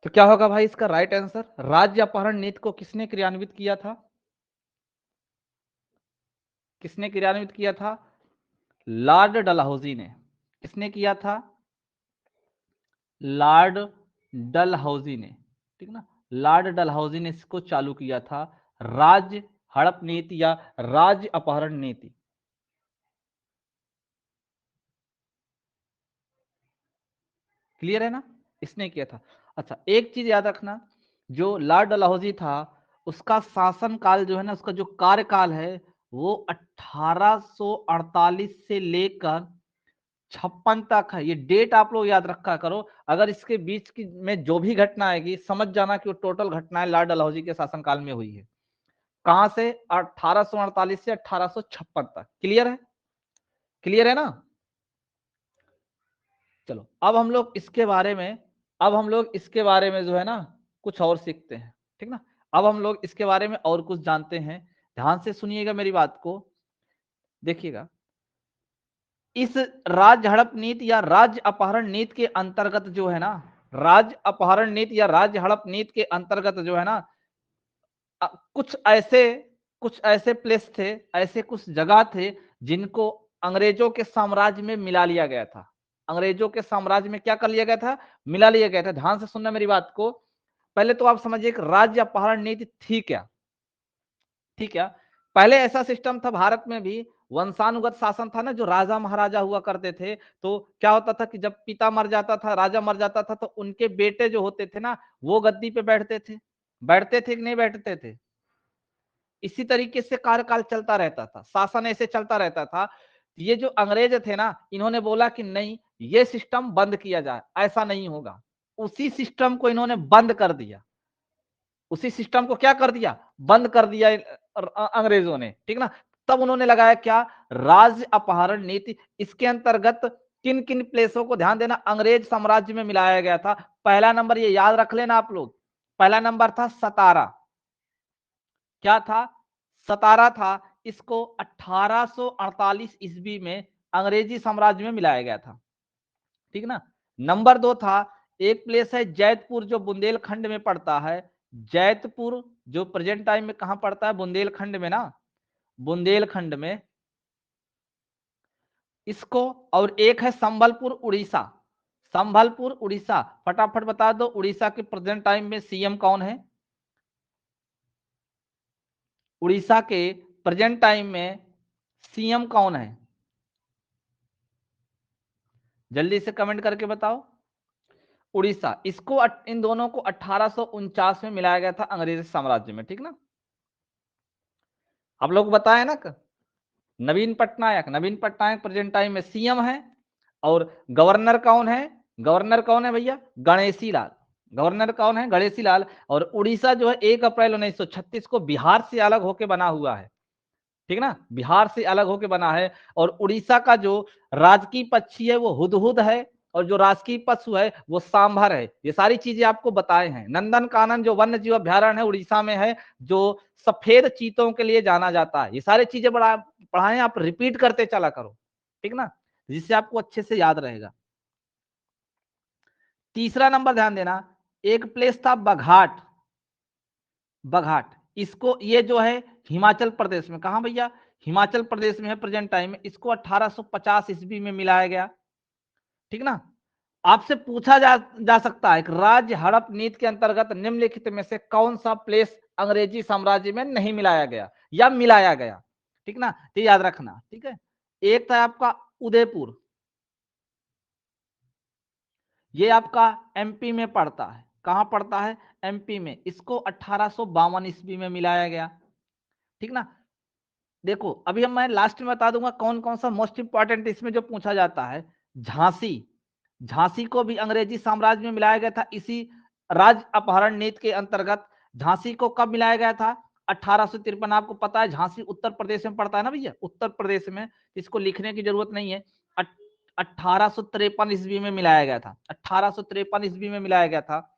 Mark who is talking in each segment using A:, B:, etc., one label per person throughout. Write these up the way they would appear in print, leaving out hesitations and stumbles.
A: तो क्या होगा भाई इसका राइट आंसर? राज्य अपहरण नीति को किसने क्रियान्वित किया था? किसने क्रियान्वित किया था? लॉर्ड डलहौजी ने। किसने किया था? लॉर्ड डलहौजी ने। ठीक ना, लॉर्ड डलहौजी ने इसको चालू किया था, राज्य हड़प नीति या राज्य अपहरण नीति। क्लियर है ना? इसने किया था। अच्छा, एक चीज याद रखना, जो लॉर्ड डलहौजी था उसका शासन काल जो है ना, उसका जो कार्यकाल है वो 1848 से लेकर 56 तक है। ये डेट आप लोग याद रखा करो, अगर इसके बीच की में जो भी घटना आएगी समझ जाना कि वो टोटल घटनाएं लॉर्ड डलहौजी के शासनकाल में हुई है। कहां से? 1848 से 1856 तक। क्लियर है? क्लियर है ना? चलो अब हम लोग इसके बारे में जो है ना कुछ और सीखते हैं। ठीक ना, अब हम लोग इसके बारे में और कुछ जानते हैं। ध्यान से सुनिएगा मेरी बात को, देखिएगा। इस राज्य हड़प नीति या राज्य अपहरण नीति के अंतर्गत जो है ना, राज्य अपहरण नीति या राज्य हड़प नीति के अंतर्गत जो है ना, कुछ ऐसे प्लेस थे, ऐसे कुछ जगह थे जिनको अंग्रेजों के साम्राज्य में मिला लिया गया था। अंग्रेजों के साम्राज्य में क्या कर लिया गया था? मिला लिया गया था। ध्यान से सुनना मेरी बात को। पहले तो आप समझिए कि राज्य अपहरण नीति थी क्या? ठीक है, पहले ऐसा सिस्टम था भारत में भी, वंशानुगत शासन था ना, जो राजा महाराजा हुआ करते थे। तो क्या होता था कि जब पिता मर जाता था, राजा मर जाता था, तो उनके बेटे जो होते थे ना वो गद्दी पे बैठते थे। बैठते थे कि नहीं बैठते थे? इसी तरीके से कार्यकाल चलता रहता था, शासन ऐसे चलता रहता था। ये जो अंग्रेज थे ना, इन्होंने बोला कि नहीं, ये सिस्टम बंद किया जाए, ऐसा नहीं होगा। उसी सिस्टम को इन्होंने बंद कर दिया। उसी सिस्टम को क्या कर दिया? बंद कर दिया अंग्रेजों ने। ठीक ना, तब उन्होंने लगाया क्या? राज्य अपहरण नीति। इसके अंतर्गत किन किन प्लेसों को ध्यान देना, अंग्रेज साम्राज्य में मिलाया गया था। पहला नंबर ये याद रख लेना आप लोग, पहला नंबर था सतारा। क्या था? सतारा था। इसको 1848 ईस्वी में अंग्रेजी साम्राज्य में मिलाया गया था। ठीक ना, नंबर 2 था, एक प्लेस है जैतपुर जो बुंदेलखंड में पड़ता है। जैतपुर जो प्रेजेंट टाइम में कहां पड़ता है? बुंदेलखंड में ना, बुंदेलखंड में। इसको, और एक है संबलपुर उड़ीसा। संबलपुर उड़ीसा, फटाफट बता दो उड़ीसा के प्रेजेंट टाइम में सीएम कौन है? उड़ीसा के प्रेजेंट टाइम में सीएम कौन है? जल्दी से कमेंट करके बताओ। उड़ीसा। इसको इन दोनों को 1849 में मिलाया गया था अंग्रेजी साम्राज्य में। ठीक ना, आप लोग बताए ना, नवीन पटनायक। नवीन पटनायक प्रेजेंट टाइम में सीएम है। और गवर्नर कौन है? गवर्नर कौन है भैया? गणेशी लाल। गवर्नर कौन है? गणेशी लाल। और उड़ीसा जो है 1 अप्रैल 1936 को बिहार से अलग होकर बना हुआ है। ठीक ना, बिहार से अलग होकर बना है। और उड़ीसा का जो राजकीय पक्षी है वो हुदहुद है, और जो राजकीय पशु है वो सांभर है। ये सारी चीजें आपको बताए हैं। नंदन कानन जो वन्य जीव अभ्यारण्य है उड़ीसा में है, जो सफेद चीतों के लिए जाना जाता है। ये सारी चीजें बड़ा पढ़ाए, आप रिपीट करते चला करो। ठीक ना, जिससे आपको अच्छे से याद रहेगा। तीसरा नंबर ध्यान देना, एक प्लेस था बघाट। बघाट, इसको, ये जो है हिमाचल प्रदेश में। कहां भैया? हिमाचल प्रदेश में है प्रेजेंट टाइम में। इसको 1850 ईस्वी में मिलाया गया। ठीक ना, आपसे पूछा जा सकता है कि राज्य हड़प नीति के अंतर्गत निम्नलिखित में से कौन सा प्लेस अंग्रेजी साम्राज्य में नहीं मिलाया गया या मिलाया गया? ठीक ना, तो याद रखना। ठीक है, एक था आपका उदयपुर, ये आपका एमपी में पड़ता है। कहां पड़ता है? एमपी में। इसको 1852 ईस्वी में मिलाया गया। ठीक ना, देखो अभी हम, मैं लास्ट में बता दूंगा कौन कौन सा मोस्ट इंपॉर्टेंट इसमें जो पूछा जाता है। झांसी, झांसी को भी अंग्रेजी साम्राज्य में मिलाया गया था इसी राज्य अपहरण नीति के अंतर्गत। झांसी को कब मिलाया गया था? 1853। आपको पता है झांसी उत्तर प्रदेश में पड़ता है ना भैया, उत्तर प्रदेश में। इसको लिखने की जरूरत नहीं है। 1853 ईस्वी में मिलाया गया था। 1853 ईस्वी में मिलाया गया था।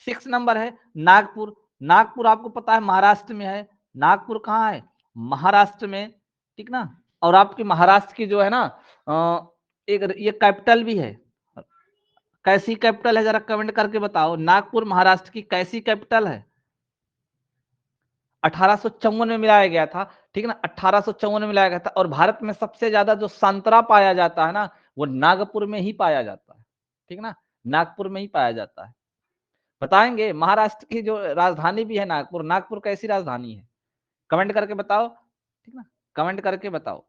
A: 6 नंबर है नागपुर। नागपुर आपको पता है महाराष्ट्र में है। नागपुर कहाँ है? महाराष्ट्र में। ठीक ना, और आपकी महाराष्ट्र की जो है ना एक ये कैपिटल भी है। कैसी कैपिटल है, जरा कमेंट करके बताओ। नागपुर महाराष्ट्र की कैसी कैपिटल है? 1854 में मिलाया गया था, ठीक है ना, 1854 में मिलाया गया था। और भारत में सबसे ज्यादा जो संतरा पाया जाता है ना, वो नागपुर में ही पाया जाता है, ठीक है ना, नागपुर में ही पाया जाता है। बताएंगे महाराष्ट्र की जो राजधानी भी है नागपुर, नागपुर कैसी राजधानी है? कमेंट करके बताओ, ठीक ना, कमेंट करके बताओ।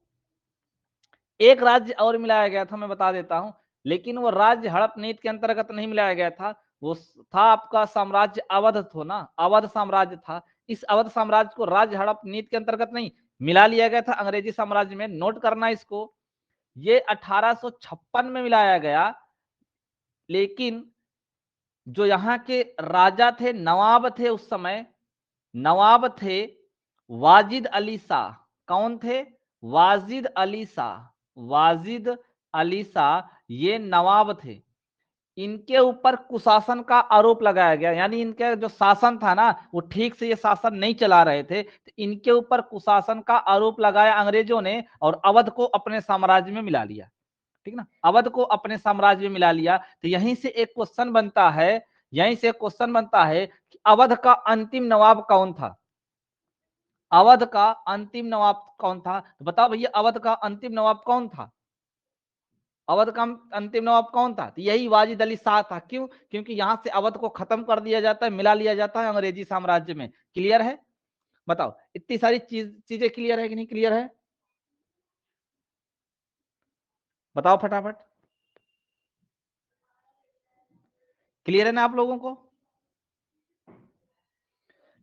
A: एक राज्य और मिलाया गया था, मैं बता देता हूं, लेकिन वो राज्य हड़प नीति के अंतर्गत नहीं मिलाया गया था। वो था आपका साम्राज्य अवध, थो ना, अवध साम्राज्य था। इस अवध साम्राज्य को राज्य हड़प नीति के अंतर्गत नहीं मिला लिया गया था अंग्रेजी साम्राज्य में। नोट करना इसको, ये 1856 में मिलाया गया। लेकिन जो यहाँ के राजा थे, नवाब थे उस समय, नवाब थे वाजिद अली शाह। कौन थे? वाजिद अली शाह, वाजिद अली शाह, ये नवाब थे। इनके ऊपर कुशासन का आरोप लगाया गया, यानी इनके जो शासन था ना, वो ठीक से ये शासन नहीं चला रहे थे, तो इनके ऊपर कुशासन का आरोप लगाया अंग्रेजों ने और अवध को अपने साम्राज्य में मिला लिया, ठीक ना, अवध को अपने साम्राज्य में मिला लिया। तो यहीं से एक क्वेश्चन बनता है, यहीं से क्वेश्चन बनता है कि अवध का अंतिम नवाब कौन था? अवध का अंतिम नवाब कौन था? तो बताओ भैया, अवध का अंतिम नवाब कौन था? अवध का अंतिम नवाब कौन था? तो यही वाजिद अली शाह था। क्यों? क्योंकि यहां से अवध को खत्म कर दिया जाता है, मिला लिया जाता है अंग्रेजी साम्राज्य में। क्लियर है? बताओ, इतनी सारी चीजें क्लियर है कि नहीं क्लियर है? बताओ फटाफट, क्लियर है ना आप लोगों को?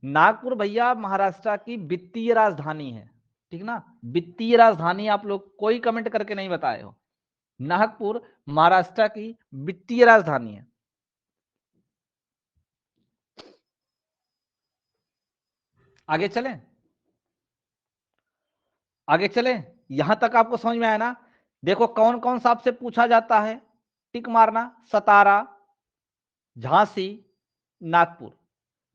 A: नागपुर भैया महाराष्ट्र की वित्तीय राजधानी है, ठीक ना, वित्तीय राजधानी। आप लोग कोई कमेंट करके नहीं बताए हो। नागपुर महाराष्ट्र की वित्तीय राजधानी है। आगे चलें, आगे चलें, यहां तक आपको समझ में आया ना? देखो कौन कौन सा आपसे पूछा जाता है, टिक मारना। सतारा, झांसी, नागपुर,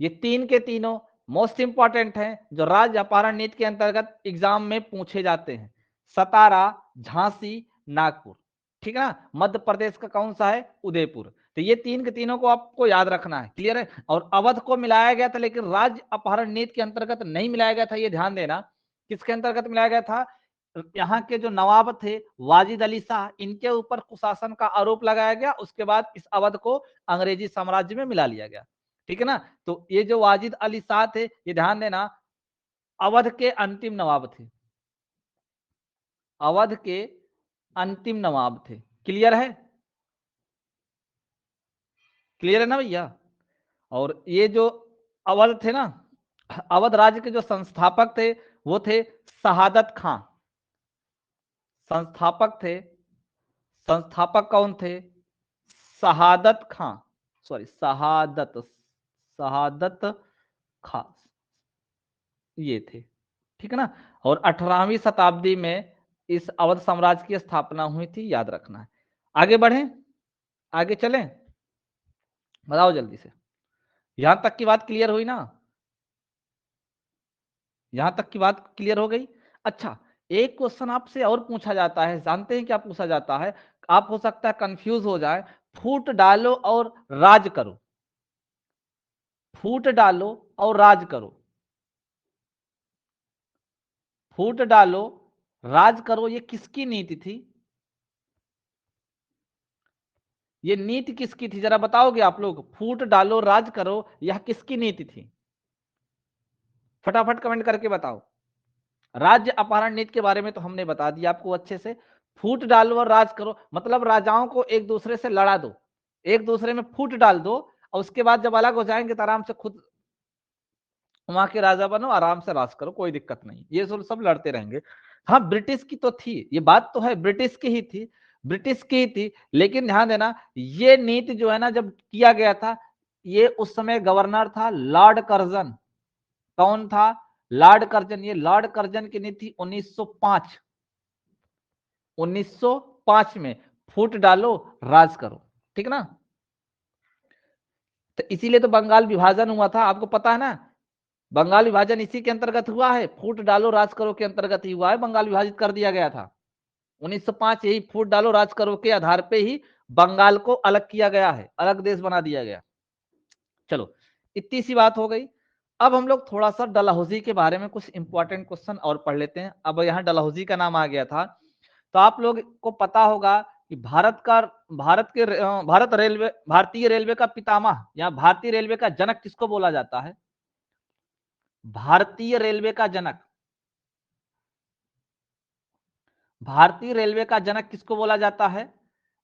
A: ये तीन के तीनों मोस्ट इंपॉर्टेंट हैं, जो राज्य अपहरण नीति के अंतर्गत एग्जाम में पूछे जाते हैं। सतारा, झांसी, नागपुर, ठीक है ना। मध्य प्रदेश का कौन सा है? उदयपुर। तो ये तीन के तीनों को आपको याद रखना है। क्लियर है? और अवध को मिलाया गया था, लेकिन राज्य अपहरण नीति के अंतर्गत नहीं मिलाया गया था, ये ध्यान देना। किसके अंतर्गत मिलाया गया था? यहाँ के जो नवाब थे वाजिद अली शाह, इनके ऊपर कुशासन का आरोप लगाया गया। उसके बाद इस अवध को अंग्रेजी साम्राज्य में मिला लिया गया, ठीक है ना। तो ये जो वाजिद अली शाह थे, ये ध्यान देना, अवध के अंतिम नवाब थे, अवध के अंतिम नवाब थे। क्लियर है? क्लियर है ना भैया? और ये जो अवध थे ना, अवध राज्य के जो संस्थापक थे, वो थे शहादत खां। संस्थापक थे, संस्थापक कौन थे? शहादत खां, सॉरी शहादत, शहादत खां, ये थे, ठीक है ना। और 18वीं शताब्दी में इस अवध साम्राज्य की स्थापना हुई थी, याद रखना है। आगे बढ़ें, आगे चलें, बताओ जल्दी से। यहां तक की बात क्लियर हुई ना? यहां तक की बात क्लियर हो गई? अच्छा, एक क्वेश्चन आपसे और पूछा जाता है, जानते हैं क्या पूछा जाता है? आप हो सकता है कंफ्यूज हो जाए। फूट डालो और राज करो, फूट डालो और राज करो, फूट डालो राज करो, ये किसकी नीति थी? ये नीति किसकी थी, जरा बताओगे आप लोग? फूट डालो राज करो, यह किसकी नीति थी? फटाफट कमेंट करके बताओ। राज्य अपहरण नीति के बारे में तो हमने बता दिया आपको अच्छे से। फूट डालो और राज करो मतलब राजाओं को एक दूसरे से लड़ा दो, एक दूसरे में फूट डाल दो, और उसके बाद जब अलग हो जाएंगे तो आराम से खुद वहां के राजा बनो, आराम से राज करो, कोई दिक्कत नहीं, ये सब लड़ते रहेंगे। हाँ, ब्रिटिश की तो थी, ये बात तो है, ब्रिटिश की ही थी, ब्रिटिश की ही थी। लेकिन ध्यान देना, ये नीति जो है ना, जब किया गया था, ये उस समय गवर्नर था लॉर्ड कर्जन। कौन था? Lord Curzon. ये लॉर्ड कर्जन की नीति 1905, 1905 में, फूट डालो राज करो, ठीक ना। तो इसीलिए तो बंगाल विभाजन हुआ था, आपको पता है ना। बंगाल विभाजन इसी के अंतर्गत हुआ है, फूट डालो राज करो के अंतर्गत ही हुआ है, बंगाल विभाजित कर दिया गया था 1905। यही फूट डालो राज करो के आधार पे ही बंगाल को अलग किया गया है, अलग देश बना दिया गया। चलो इतनी सी बात हो गई। अब हम लोग थोड़ा सा डलहौजी के बारे में कुछ इंपॉर्टेंट क्वेश्चन और पढ़ लेते हैं। अब यहाँ डलहौजी का नाम आ गया था, तो आप लोग को पता होगा कि भारतीय रेलवे का पितामह या भारतीय रेलवे का जनक किसको बोला जाता है? भारतीय रेलवे का जनक, भारतीय रेलवे का जनक किसको बोला जाता है?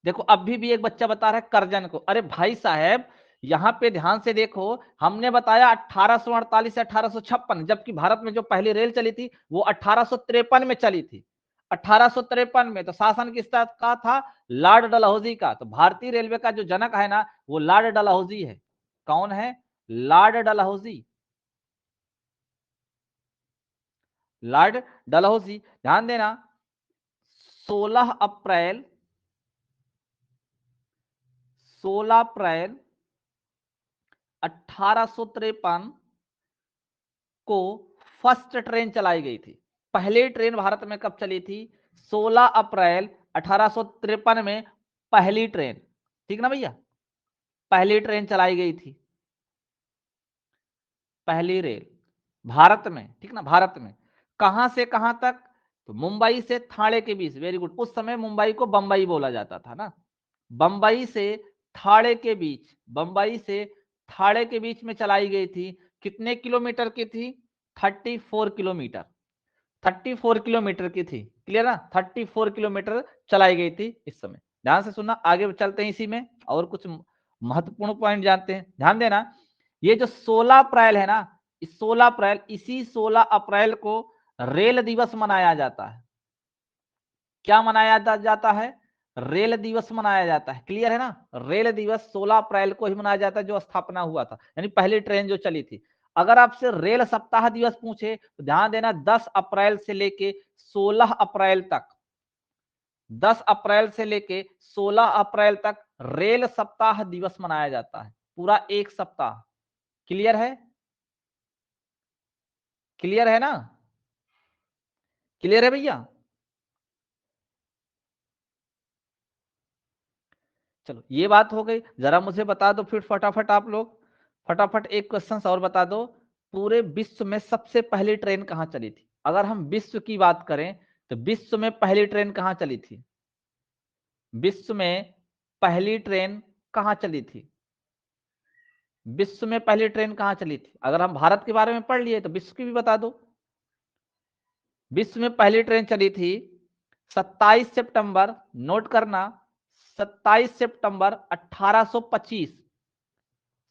A: देखो अभी भी एक बच्चा बता रहा है करजन को। अरे भाई साहब यहां पे ध्यान से देखो, हमने बताया 1848 से 1856, जबकि भारत में जो पहली रेल चली थी वो 1853 में चली थी। 1853 में तो शासन किसका का था? लॉर्ड डलहौजी का। तो भारतीय रेलवे का जो जनक है ना वो लॉर्ड डलहौजी है। कौन है? लॉर्ड डलहौजी। लॉर्ड डलहौजी। ध्यान देना 16 अप्रैल 1853 को फर्स्ट ट्रेन चलाई गई थी। पहली ट्रेन भारत में कब चली थी? 16 अप्रैल 1853 में पहली ट्रेन, ठीक ना भैया? पहली ट्रेन चलाई गई थी, पहली रेल भारत में, ठीक ना? भारत में कहां से कहां तक? तो मुंबई से थाने के बीच। Very good. उस समय मुंबई को बंबई बोला जाता था ना। बंबई से थाने के बीच, बंबई से थाने के बीच में चलाई गई थी। कितने किलोमीटर की थी? 34 किलोमीटर। 34 किलोमीटर की थी। क्लियर ना? 34 किलोमीटर चलाई गई थी इस समय। ध्यान से सुनना, आगे चलते हैं इसी में और कुछ महत्वपूर्ण पॉइंट जानते हैं। ध्यान देना, ये जो 16 अप्रैल है ना, इस 16 अप्रैल, इसी 16 अप्रैल को रेल दिवस मनाया जाता है। क्या मनाया जाता है? रेल दिवस मनाया जाता है। क्लियर है ना? रेल दिवस 16 अप्रैल को ही मनाया जाता है, जो स्थापना हुआ था, यानी पहली ट्रेन जो चली थी। अगर आपसे रेल सप्ताह दिवस पूछे तो ध्यान देना 10 अप्रैल से लेके 16 अप्रैल तक, 10 अप्रैल से लेके 16 अप्रैल तक रेल सप्ताह दिवस मनाया जाता है, पूरा एक सप्ताह। क्लियर है? क्लियर है ना? क्लियर है भैया? चलो ये बात हो गई। जरा मुझे बता दो फिर फटाफट, आप लोग फटाफट एक क्वेश्चन और बता दो। पूरे विश्व में सबसे पहली ट्रेन कहां चली थी? अगर हम विश्व की बात करें तो विश्व में पहली ट्रेन कहां चली थी? विश्व में पहली ट्रेन कहां चली थी? विश्व में पहली ट्रेन कहां चली थी? अगर हम भारत के बारे में पढ़ लिए तो विश्व की भी बता दो। विश्व में पहली ट्रेन चली थी 27 सितंबर, नोट करना, 27 सितंबर 1825।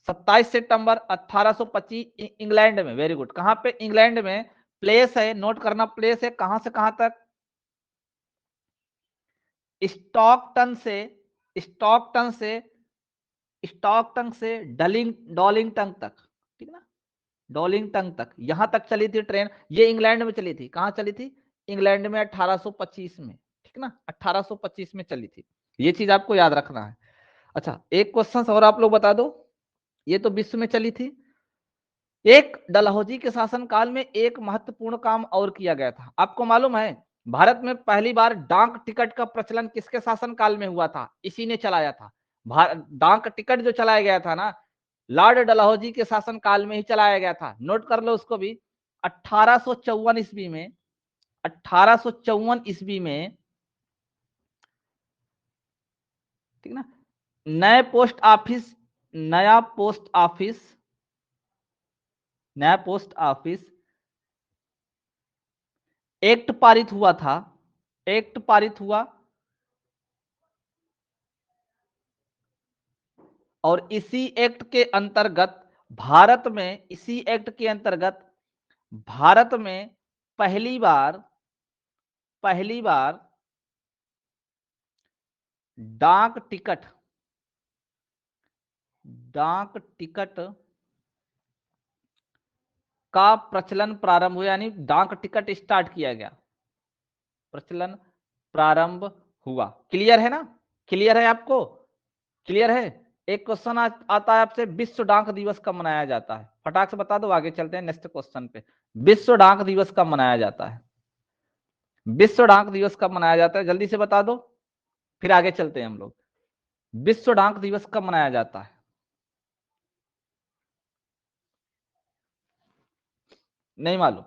A: 27 सितंबर 1825 इंग्लैंड में। Very good. कहां पे? इंग्लैंड में। प्लेस है, नोट करना, प्लेस है कहां से कहां तक? स्टॉकटन से, स्टॉकटन से, स्टॉकटन से डॉलिंगटन तक, ठीक ना? डॉलिंगटन तक, यहां तक चली थी ट्रेन। ये इंग्लैंड में चली थी। कहां चली थी? इंग्लैंड में 1825 में, ठीक ना? 1825 में चली थी। ये चीज आपको याद रखना है। अच्छा एक क्वेश्चन और आप लोग बता दो। ये तो विश्व में चली थी। एक डलहौजी के शासनकाल में एक महत्वपूर्ण काम और किया गया था। आपको मालूम है भारत में पहली बार डाक टिकट का प्रचलन किसके शासनकाल में हुआ था? इसी ने चलाया था। डाक टिकट जो चलाया गया था ना, लॉर्ड डलहौजी के शासनकाल में ही चलाया गया था। नोट कर लो उसको भी। 1854 ईस्वी में, 1854 ईस्वी में, ठीक ना? नए पोस्ट ऑफिस, नया पोस्ट ऑफिस, नया पोस्ट ऑफिस एक्ट पारित हुआ था। एक्ट पारित हुआ और इसी एक्ट के अंतर्गत भारत में, इसी एक्ट के अंतर्गत भारत में पहली बार, पहली बार डाक टिकट, डाक टिकट का प्रचलन प्रारंभ हुआ, यानी डाक टिकट स्टार्ट किया गया, प्रचलन प्रारंभ हुआ। क्लियर है ना? क्लियर है आपको? क्लियर है? एक क्वेश्चन आता है आपसे, विश्व डाक दिवस कब मनाया जाता है? फटाक से बता दो, आगे चलते हैं नेक्स्ट क्वेश्चन पे। विश्व डाक दिवस कब मनाया जाता है? विश्व डाक दिवस कब मनाया जाता है? जल्दी से बता दो, फिर आगे चलते हैं हम लोग। विश्व डाक दिवस कब मनाया जाता है? नहीं मालूम।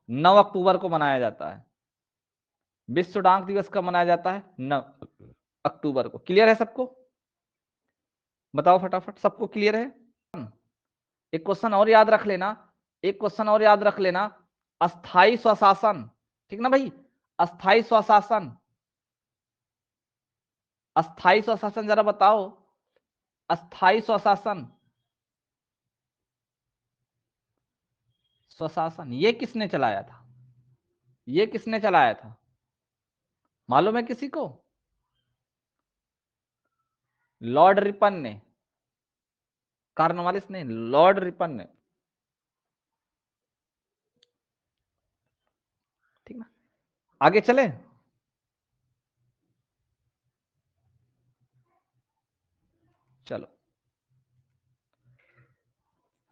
A: 9 अक्टूबर को मनाया जाता है। विश्व डाक दिवस कब मनाया जाता है? 9 अक्टूबर को। क्लियर है सबको? बताओ फटाफट, सबको क्लियर है? एक क्वेश्चन और याद रख लेना, एक क्वेश्चन और याद रख लेना, अस्थाई स्वशासन, ठीक ना भाई? अस्थाई स्वशासन, अस्थाई स्वशासन जरा बताओ, अस्थाई स्वशासन, स्वशासन ये किसने चलाया था? ये किसने चलाया था, मालूम है किसी को? लॉर्ड रिपन ने, कॉर्नवालिस ने, लॉर्ड रिपन ने, ठीक ना? आगे चले। चलो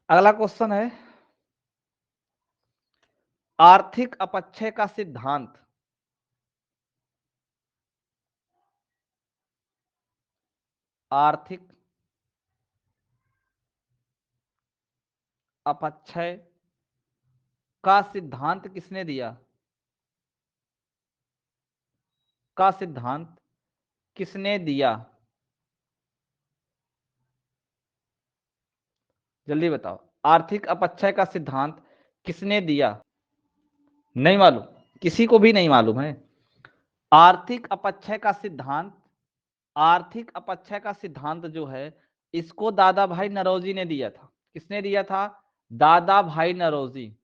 A: अगला क्वेश्चन है, आर्थिक अपक्षय का सिद्धांत, आर्थिक अपक्षय का सिद्धांत किसने दिया? का सिद्धांत किसने दिया? जल्दी बताओ, आर्थिक अपक्षय का सिद्धांत किसने दिया? नहीं मालूम, किसी को भी नहीं मालूम है? आर्थिक अपक्षय का सिद्धांत, आर्थिक अपक्षय का सिद्धांत जो है, इसको दादा भाई नौरोजी ने दिया था। किसने दिया था? दादा भाई नौरोजी।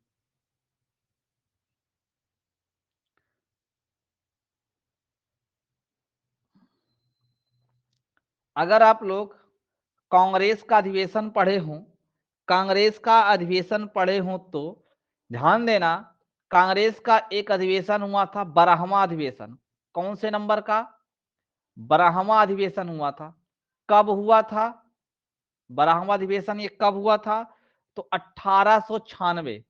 A: अगर आप लोग कांग्रेस का अधिवेशन पढ़े हों, कांग्रेस का अधिवेशन पढ़े हों तो ध्यान देना, कांग्रेस का एक अधिवेशन हुआ था, 12वां अधिवेशन। कौन से नंबर का? 12वां अधिवेशन हुआ था। कब हुआ था 12वां अधिवेशन? ये कब हुआ था? तो 1896।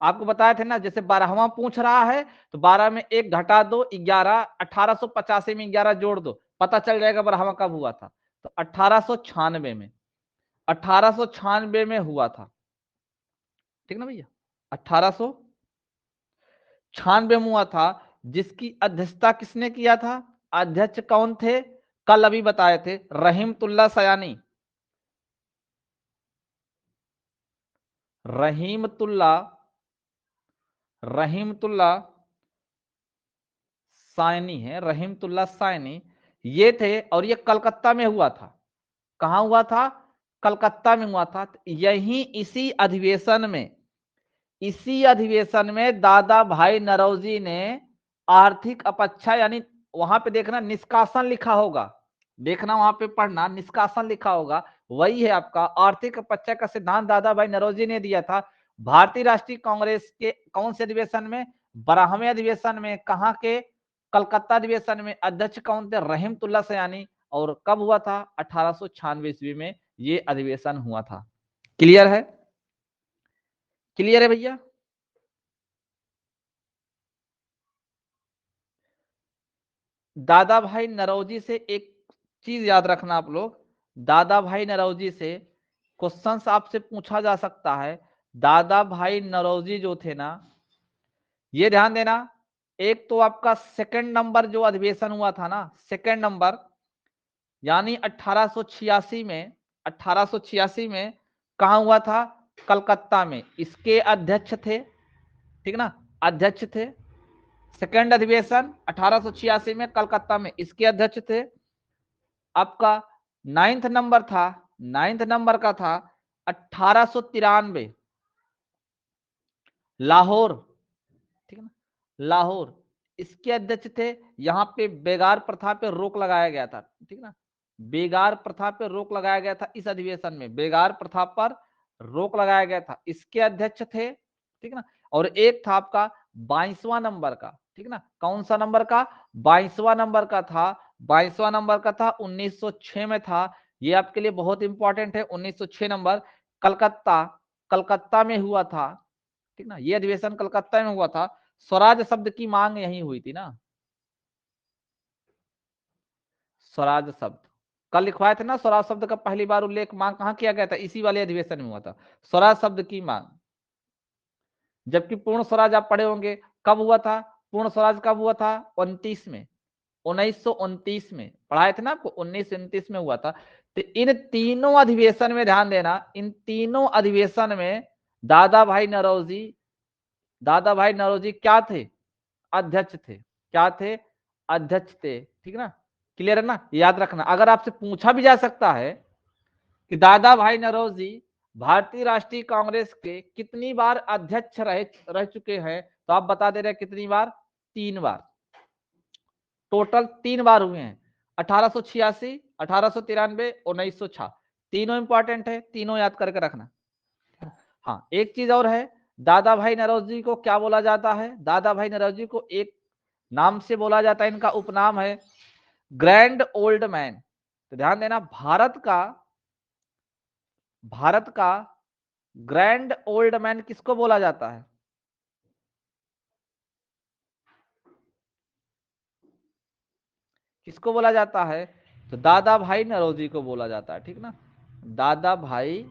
A: आपको बताया थे ना, जैसे 12वां पूछ रहा है तो 12 में एक घटा दो, 11, 1885 में 11 जोड़ दो, पता चल जाएगा 12वां कब हुआ था। तो 1896 में, 1896 में हुआ था, ठीक ना भैया? 1896 में हुआ था, जिसकी अध्यक्षता किसने किया था? अध्यक्ष कौन थे? कल अभी बताए थे, रहीमतुल्ला सयानी। रहीमतुल्ला, रहीमतुल्ला सायनी है, रहीमतुल्ला सायनी ये थे। और ये कलकत्ता में हुआ था। कहां हुआ था? कलकत्ता में हुआ था। यही इसी अधिवेशन में, इसी अधिवेशन में दादा भाई नौरोजी ने आर्थिक अपक्षय, यानी वहां पे देखना निष्कासन लिखा होगा, देखना वहां पे पढ़ना, निष्कासन लिखा होगा, वही है आपका आर्थिक अपक्षय का सिद्धांत दादा भाई नौरोजी ने दिया था। भारतीय राष्ट्रीय कांग्रेस के कौन से अधिवेशन में? 12वें अधिवेशन में। कहां के? कलकत्ता अधिवेशन में। अध्यक्ष कौन थे? रहीमतुल्ला सयानी। और कब हुआ था? 1896 ईस्वी में ये अधिवेशन हुआ था। क्लियर है? क्लियर है भैया? दादा भाई नौरोजी से एक चीज याद रखना आप लोग, दादा भाई नौरोजी से क्वेश्चंस आपसे पूछा जा सकता है। दादा भाई नौरोजी जो थे ना, ये ध्यान देना, एक तो आपका सेकंड नंबर जो अधिवेशन हुआ था ना, सेकंड नंबर, यानी 1886 में, 1886 में कहा हुआ था? कलकत्ता में। इसके अध्यक्ष थे, ठीक ना, अध्यक्ष थे। सेकंड अधिवेशन 1886 में कलकत्ता में, इसके अध्यक्ष थे। आपका नाइन्थ नंबर था, नाइन्थ नंबर का था 1893, लाहौर, ठीक है ना, लाहौर, इसके अध्यक्ष थे। यहां पे बेगार प्रथा पे रोक लगाया गया था, ठीक ना, बेगार प्रथा पे रोक लगाया गया था। इस अधिवेशन में बेगार प्रथा पर रोक लगाया गया था, इसके अध्यक्ष थे, ठीक ना। और एक था आपका 22वां नंबर का, ठीक ना, कौन सा नंबर का? 22वां नंबर का था, 22वां नंबर का था, 1906 में था। ये आपके लिए बहुत इंपॉर्टेंट है, 1906 नंबर, कलकत्ता, कलकत्ता में हुआ था, ठीक ना, ये अधिवेशन कलकत्ता में हुआ था। स्वराज शब्द की मांग यही हुई थी ना, स्वराज शब्द कल लिखवाए थे ना, स्वराज शब्द का पहली बार उल्लेख मांग कहां किया गया था, इसी वाले अधिवेशन में हुआ था, स्वराज शब्द की मांग। जबकि पूर्ण स्वराज आप पढ़े होंगे, कब हुआ था, पूर्ण स्वराज कब हुआ था, 29 में, 1929 में पढ़ाए थे ना आपको, 1929 में हुआ था। तो इन तीनों अधिवेशन में ध्यान देना, इन तीनों अधिवेशन में दादा भाई नौरोजी क्या थे, अध्यक्ष थे। क्या थे, अध्यक्ष थे। ठीक ना, क्लियर है ना, याद रखना। अगर आपसे पूछा भी जा सकता है कि दादा भाई नौरोजी भारतीय राष्ट्रीय कांग्रेस के कितनी बार अध्यक्ष रह चुके हैं, तो आप बता दे रहे हैं कितनी बार, 3 बार, टोटल 3 बार हुए हैं, 1886, 1893, 1906। तीनों इंपॉर्टेंट है, तीनों याद करके रखना। हाँ, एक चीज और है, दादा भाई नौरोजी को क्या बोला जाता है, दादा भाई नौरोजी को एक नाम से बोला जाता है, इनका उपनाम है ग्रैंड ओल्ड मैन। तो ध्यान देना, भारत का ग्रैंड ओल्ड मैन किसको बोला जाता है, किसको बोला जाता है, तो दादा भाई नौरोजी को बोला जाता है। ठीक ना, दादा भाई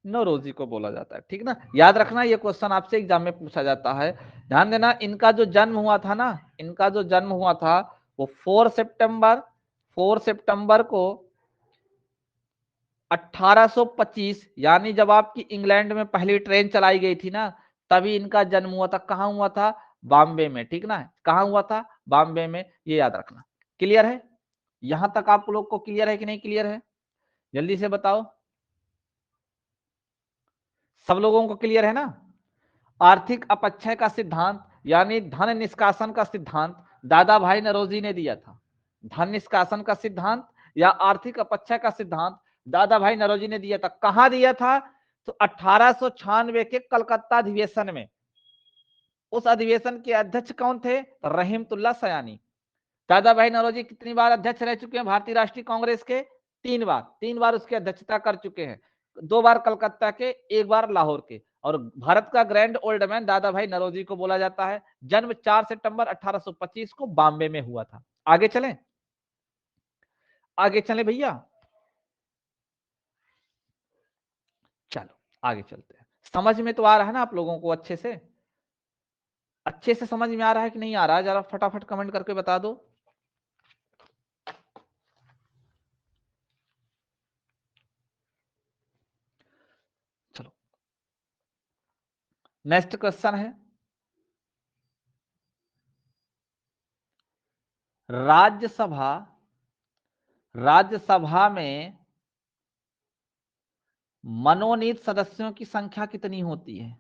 A: नौरोजी को बोला जाता है। ठीक ना, याद रखना, ये क्वेश्चन आपसे एग्जाम में पूछा जाता है। ध्यान देना, इनका जो जन्म हुआ था ना, इनका जो जन्म हुआ था वो 4 सितंबर को 1825, यानी जब आपकी इंग्लैंड में पहली ट्रेन चलाई गई थी ना, तभी इनका जन्म हुआ था। कहां हुआ था, बॉम्बे में। ठीक ना, कहां हुआ था, बॉम्बे में, ये याद रखना। क्लियर है, यहां तक आप लोग को क्लियर है कि नहीं क्लियर है, जल्दी से बताओ, सब लोगों को क्लियर है ना। आर्थिक अपक्षय का सिद्धांत यानी धन निष्कासन का सिद्धांत दादा भाई नौरोजी ने दिया था। धन निष्कासन का सिद्धांत या आर्थिक अपक्षय का सिद्धांत दादा भाई नौरोजी ने दिया था। कहां दिया था, तो 1896 के कलकत्ता अधिवेशन में। उस अधिवेशन के अध्यक्ष कौन थे, रहीमतुल्ला सयानी। दादा भाई नौरोजी कितनी बार अध्यक्ष रह चुके हैं भारतीय राष्ट्रीय कांग्रेस के, 3 बार, 3 बार उसकी अध्यक्षता कर चुके हैं। 2 बार कलकत्ता के, 1 बार लाहौर के। और भारत का ग्रैंड ओल्ड मैन दादा भाई नौरोजी को बोला जाता है। जन्म 4 सितंबर 1825 को बॉम्बे में हुआ था। आगे चलें, आगे चलें भैया, चलो आगे चलते हैं। समझ में तो आ रहा है ना आप लोगों को, अच्छे से समझ में आ रहा है कि नहीं आ रहा है, जरा फटाफट कमेंट करके बता दो। चलो, नेक्स्ट क्वेश्चन है, राज्यसभा राज्यसभा में मनोनीत सदस्यों की संख्या कितनी होती है,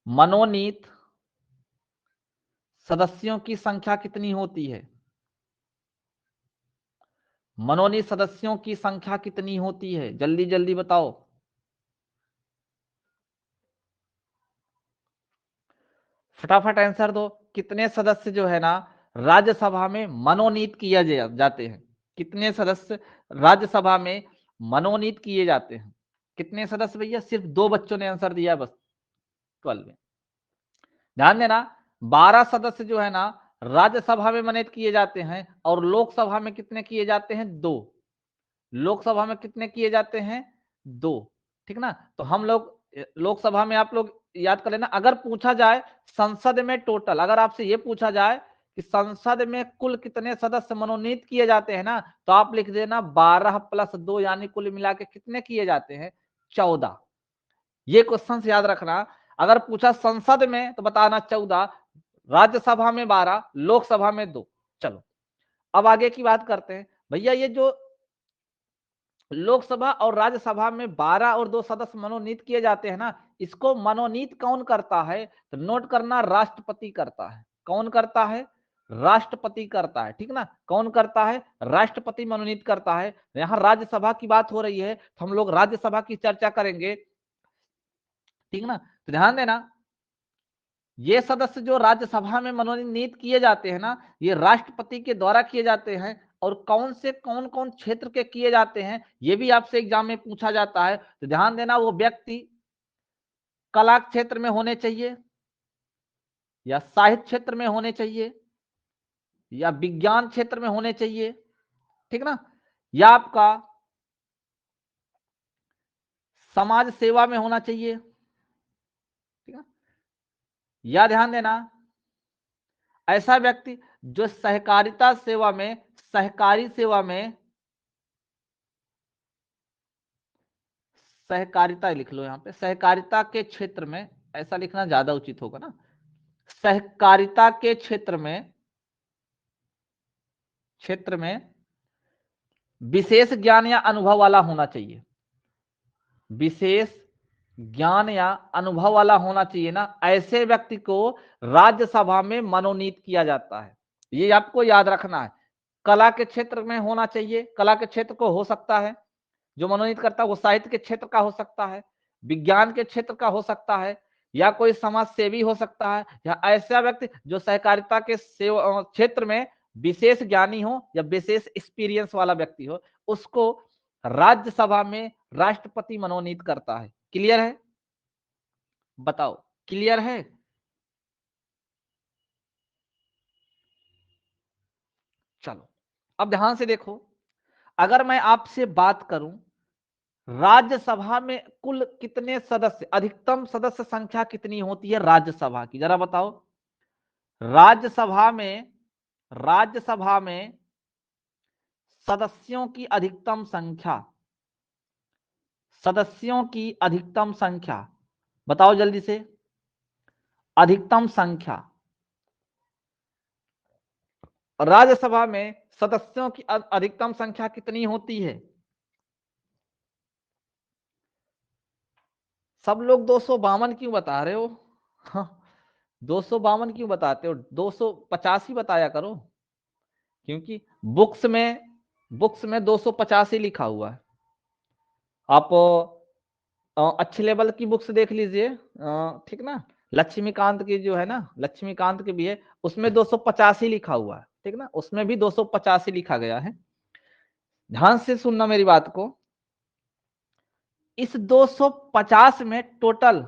A: मनोनीत सदस्यों की संख्या कितनी होती है, मनोनीत सदस्यों की संख्या कितनी होती है, जल्दी जल्दी बताओ। फटाफट आंसर दो। कितने सदस्य जो है ना राज्यसभा में मनोनीत किए जाते हैं, कितने सदस्य राज्यसभा में मनोनीत किए जाते हैं, कितने सदस्य भैया, सिर्फ 2 बच्चों ने आंसर दिया बस 12 में। ध्यान देना, 12 सदस्य जो है ना राज्यसभा में मनोनीत किए जाते हैं, और लोकसभा में कितने किए जाते हैं, 2। लोकसभा में कितने किए जाते हैं, 2। ठीक ना, तो हम लोग लोकसभा में, आप लोग याद कर लेना, अगर पूछा जाए संसद में टोटल, अगर आपसे यह पूछा जाए कि संसद में कुल कितने सदस्य मनोनीत किए जाते हैं ना, तो आप लिख देना 12 + 2, यानी कुल मिला के कितने किए जाते हैं, 14। ये क्वेश्चन याद रखना, अगर पूछा संसद में तो बताना 14, राज्यसभा में 12, लोकसभा में 2। चलो, अब आगे की बात करते हैं भैया। ये जो लोकसभा और राज्यसभा में 12 और 2 सदस्य मनोनीत किए जाते हैं ना, इसको मनोनीत कौन करता है, तो नोट करना, राष्ट्रपति करता है। कौन करता है, राष्ट्रपति करता है। ठीक ना, कौन करता है, राष्ट्रपति मनोनीत करता है। यहां राज्यसभा की बात हो रही है, तो हम लोग राज्यसभा की चर्चा करेंगे। ठीक ना, तो ध्यान देना, ये सदस्य जो राज्यसभा में मनोनीत किए जाते हैं ना, ये राष्ट्रपति के द्वारा किए जाते हैं। और कौन से कौन कौन क्षेत्र के किए जाते हैं, ये भी आपसे एग्जाम में पूछा जाता है। तो ध्यान देना, वो व्यक्ति कला क्षेत्र में होने चाहिए, या साहित्य क्षेत्र में होने चाहिए, या विज्ञान क्षेत्र में होने चाहिए, ठीक ना, या आपका समाज सेवा में होना चाहिए, ठीक है, या ध्यान देना ऐसा व्यक्ति जो सहकारिता सेवा में, सहकारी सेवा में, सहकारिता लिख लो यहां पे, सहकारिता के क्षेत्र में, ऐसा लिखना ज्यादा उचित होगा ना, सहकारिता के क्षेत्र में विशेष ज्ञान या अनुभव वाला होना चाहिए, विशेष ज्ञान या अनुभव वाला होना चाहिए ना, ऐसे व्यक्ति को राज्यसभा में मनोनीत किया जाता है। ये आपको याद रखना है। कला के क्षेत्र में होना चाहिए, कला के क्षेत्र को हो सकता है, जो मनोनीत करता है वो साहित्य के क्षेत्र का हो सकता है, विज्ञान के क्षेत्र का हो सकता है, या कोई समाज सेवी हो सकता है, या ऐसा व्यक्ति जो सहकारिता के क्षेत्र में विशेष ज्ञानी हो या विशेष एक्सपीरियंस वाला व्यक्ति हो, उसको राज्यसभा में राष्ट्रपति मनोनीत करता है। क्लियर है? बताओ, क्लियर है? चलो अब ध्यान से देखो, अगर मैं आपसे बात करूं राज्यसभा में कुल कितने सदस्य, अधिकतम सदस्य संख्या कितनी होती है राज्यसभा की, जरा बताओ। राज्यसभा में, राज्यसभा में सदस्यों की अधिकतम संख्या, सदस्यों की अधिकतम संख्या बताओ जल्दी से, अधिकतम संख्या राज्यसभा में सदस्यों की अधिकतम संख्या कितनी होती है? सब लोग 252 क्यों बता रहे हो? हाँ, 252 क्यों बताते हो? 250 ही बताया करो, क्योंकि बुक्स में 250 ही लिखा हुआ है। आप अच्छे लेवल की बुक्स देख लीजिए, ठीक ना, लक्ष्मीकांत की जो है ना, लक्ष्मीकांत की भी है, उसमें 250 ही लिखा हुआ है, ठीक ना, उसमें भी 250 ही लिखा गया है। ध्यान से सुनना मेरी बात को, इस 250 में टोटल,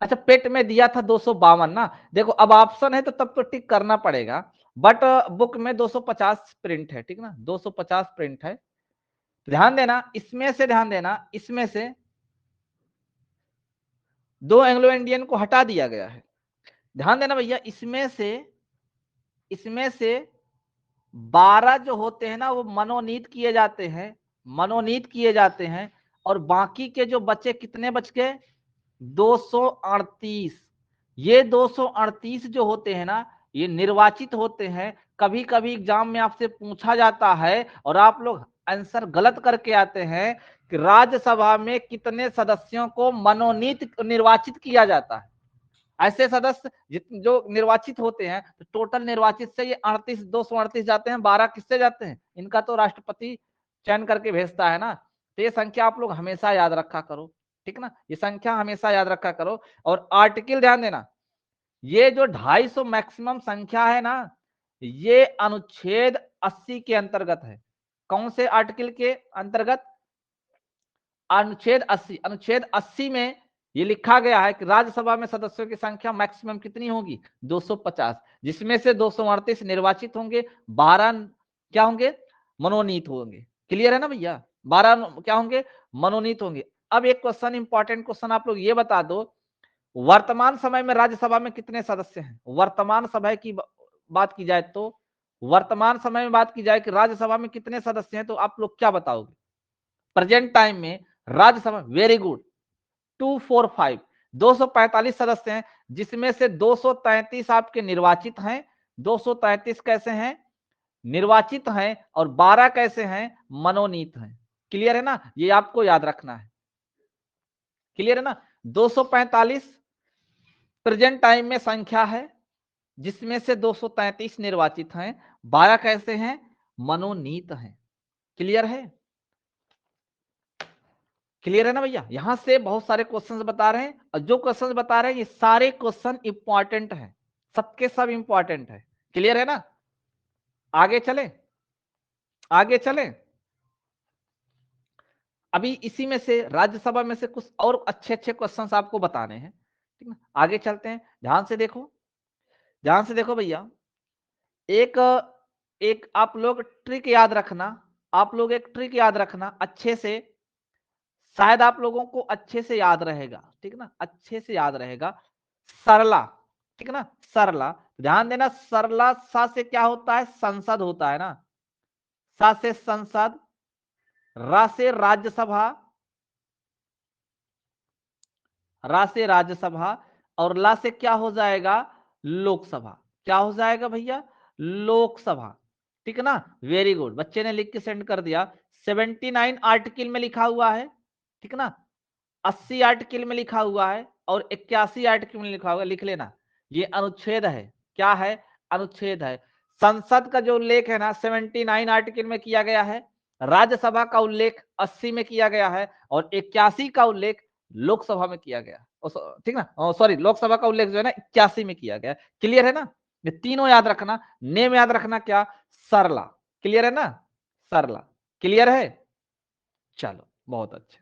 A: अच्छा पेट में दिया था 252 ना, देखो अब ऑप्शन है तो तब तो टिक करना पड़ेगा, बट बुक में 250 प्रिंट है, ठीक ना, 250 प्रिंट है। ध्यान देना इसमें से, ध्यान देना इसमें से दो एंग्लो इंडियन को हटा दिया गया है। ध्यान देना भैया, इसमें से 12 जो होते हैं ना वो मनोनीत किए जाते हैं, मनोनीत किए जाते हैं, और बाकी के जो बचे कितने बच गए? 238। ये 238 जो होते हैं ना ये निर्वाचित होते हैं। कभी कभी एग्जाम में आपसे पूछा जाता है और आप लोग आंसर गलत करके आते हैं कि राज्यसभा में कितने सदस्यों को मनोनीत निर्वाचित किया जाता है। ऐसे सदस्य जो निर्वाचित होते हैं तो टोटल निर्वाचित से ये 238 जाते हैं, 12 किससे जाते हैं? इनका तो राष्ट्रपति चयन करके भेजता है ना। तो ये संख्या आप लोग हमेशा याद रखा करो, ठीक ना, ये संख्या हमेशा याद रखा करो। और आर्टिकल ध्यान देना, ये जो 250 मैक्सिमम संख्या है ना, ये अनुच्छेद 80 के अंतर्गत है। कौन से आर्टिकल के अंतर्गत? अनुच्छेद 80। अनुच्छेद 80 में ये लिखा गया है कि राज्यसभा में सदस्यों की संख्या मैक्सिमम कितनी होगी? 250, जिसमें से 238 निर्वाचित होंगे, 12 क्या होंगे? मनोनीत होंगे। क्लियर है ना भैया? 12 क्या होंगे? मनोनीत होंगे। अब एक क्वेश्चन, इंपॉर्टेंट क्वेश्चन, आप लोग ये बता दो, वर्तमान समय में राज्यसभा में कितने सदस्य हैं? वर्तमान समय की बात की जाए तो, वर्तमान समय में बात की जाए कि राज्यसभा में कितने सदस्य हैं, तो आप लोग क्या बताओगे? प्रेजेंट टाइम में राज्यसभा, वेरी गुड, 245, 245 सदस्य हैं, जिसमें से 233 आपके निर्वाचित हैं, 233 कैसे हैं? निर्वाचित हैं, और 12 कैसे हैं? मनोनीत हैं। क्लियर है ना? ये आपको याद रखना है। क्लियर है ना? 245 प्रेजेंट टाइम में संख्या है, जिसमें से 233 निर्वाचित हैं, 12 कैसे हैं? मनोनीत हैं। क्लियर है? क्लियर है ना भैया? यहां से बहुत सारे क्वेश्चंस बता रहे हैं, और जो क्वेश्चंस बता रहे हैं ये सारे क्वेश्चन इंपॉर्टेंट हैं, सबके सब इंपॉर्टेंट है। क्लियर है ना? आगे चले, आगे चले। अभी इसी में से, राज्यसभा में से कुछ और अच्छे अच्छे क्वेश्चंस आपको बताने हैं, ठीक ना। आगे चलते हैं, ध्यान से देखो, ध्यान से देखो भैया। एक एक आप लोग ट्रिक याद रखना, आप लोग एक ट्रिक याद रखना अच्छे से, शायद आप लोगों को अच्छे से याद रहेगा, ठीक ना, अच्छे से याद रहेगा। सरला, ठीक है ना, सरला, ध्यान देना, सरला सा से क्या होता है, संसद होता है ना, सा से संसद, रा से राज्यसभा, रा से राज्यसभा, और ला से क्या हो जाएगा, लोकसभा। क्या हो जाएगा भैया, लोकसभा, ठीक है ना। वेरी गुड, बच्चे ने लिख के सेंड कर दिया। 79 आर्टिकल में लिखा हुआ है, ठीक है ना, 80 आर्टिकल में लिखा हुआ है, और 81 आर्टिकल में लिखा हुआ है, लिख लेना। ये अनुच्छेद है, क्या है, अनुच्छेद है। संसद का जो उल्लेख है ना 79 आर्टिकल में किया गया है, राज्यसभा का उल्लेख 80 में किया गया है, और 81 का उल्लेख लोकसभा में किया गया, ठीक ना, सॉरी, लोकसभा का उल्लेख जो है ना 81 में किया गया। क्लियर है ना, ये तीनों याद रखना, नेम याद रखना क्या, सरला। क्लियर है ना, सरला, क्लियर है। चलो बहुत अच्छा,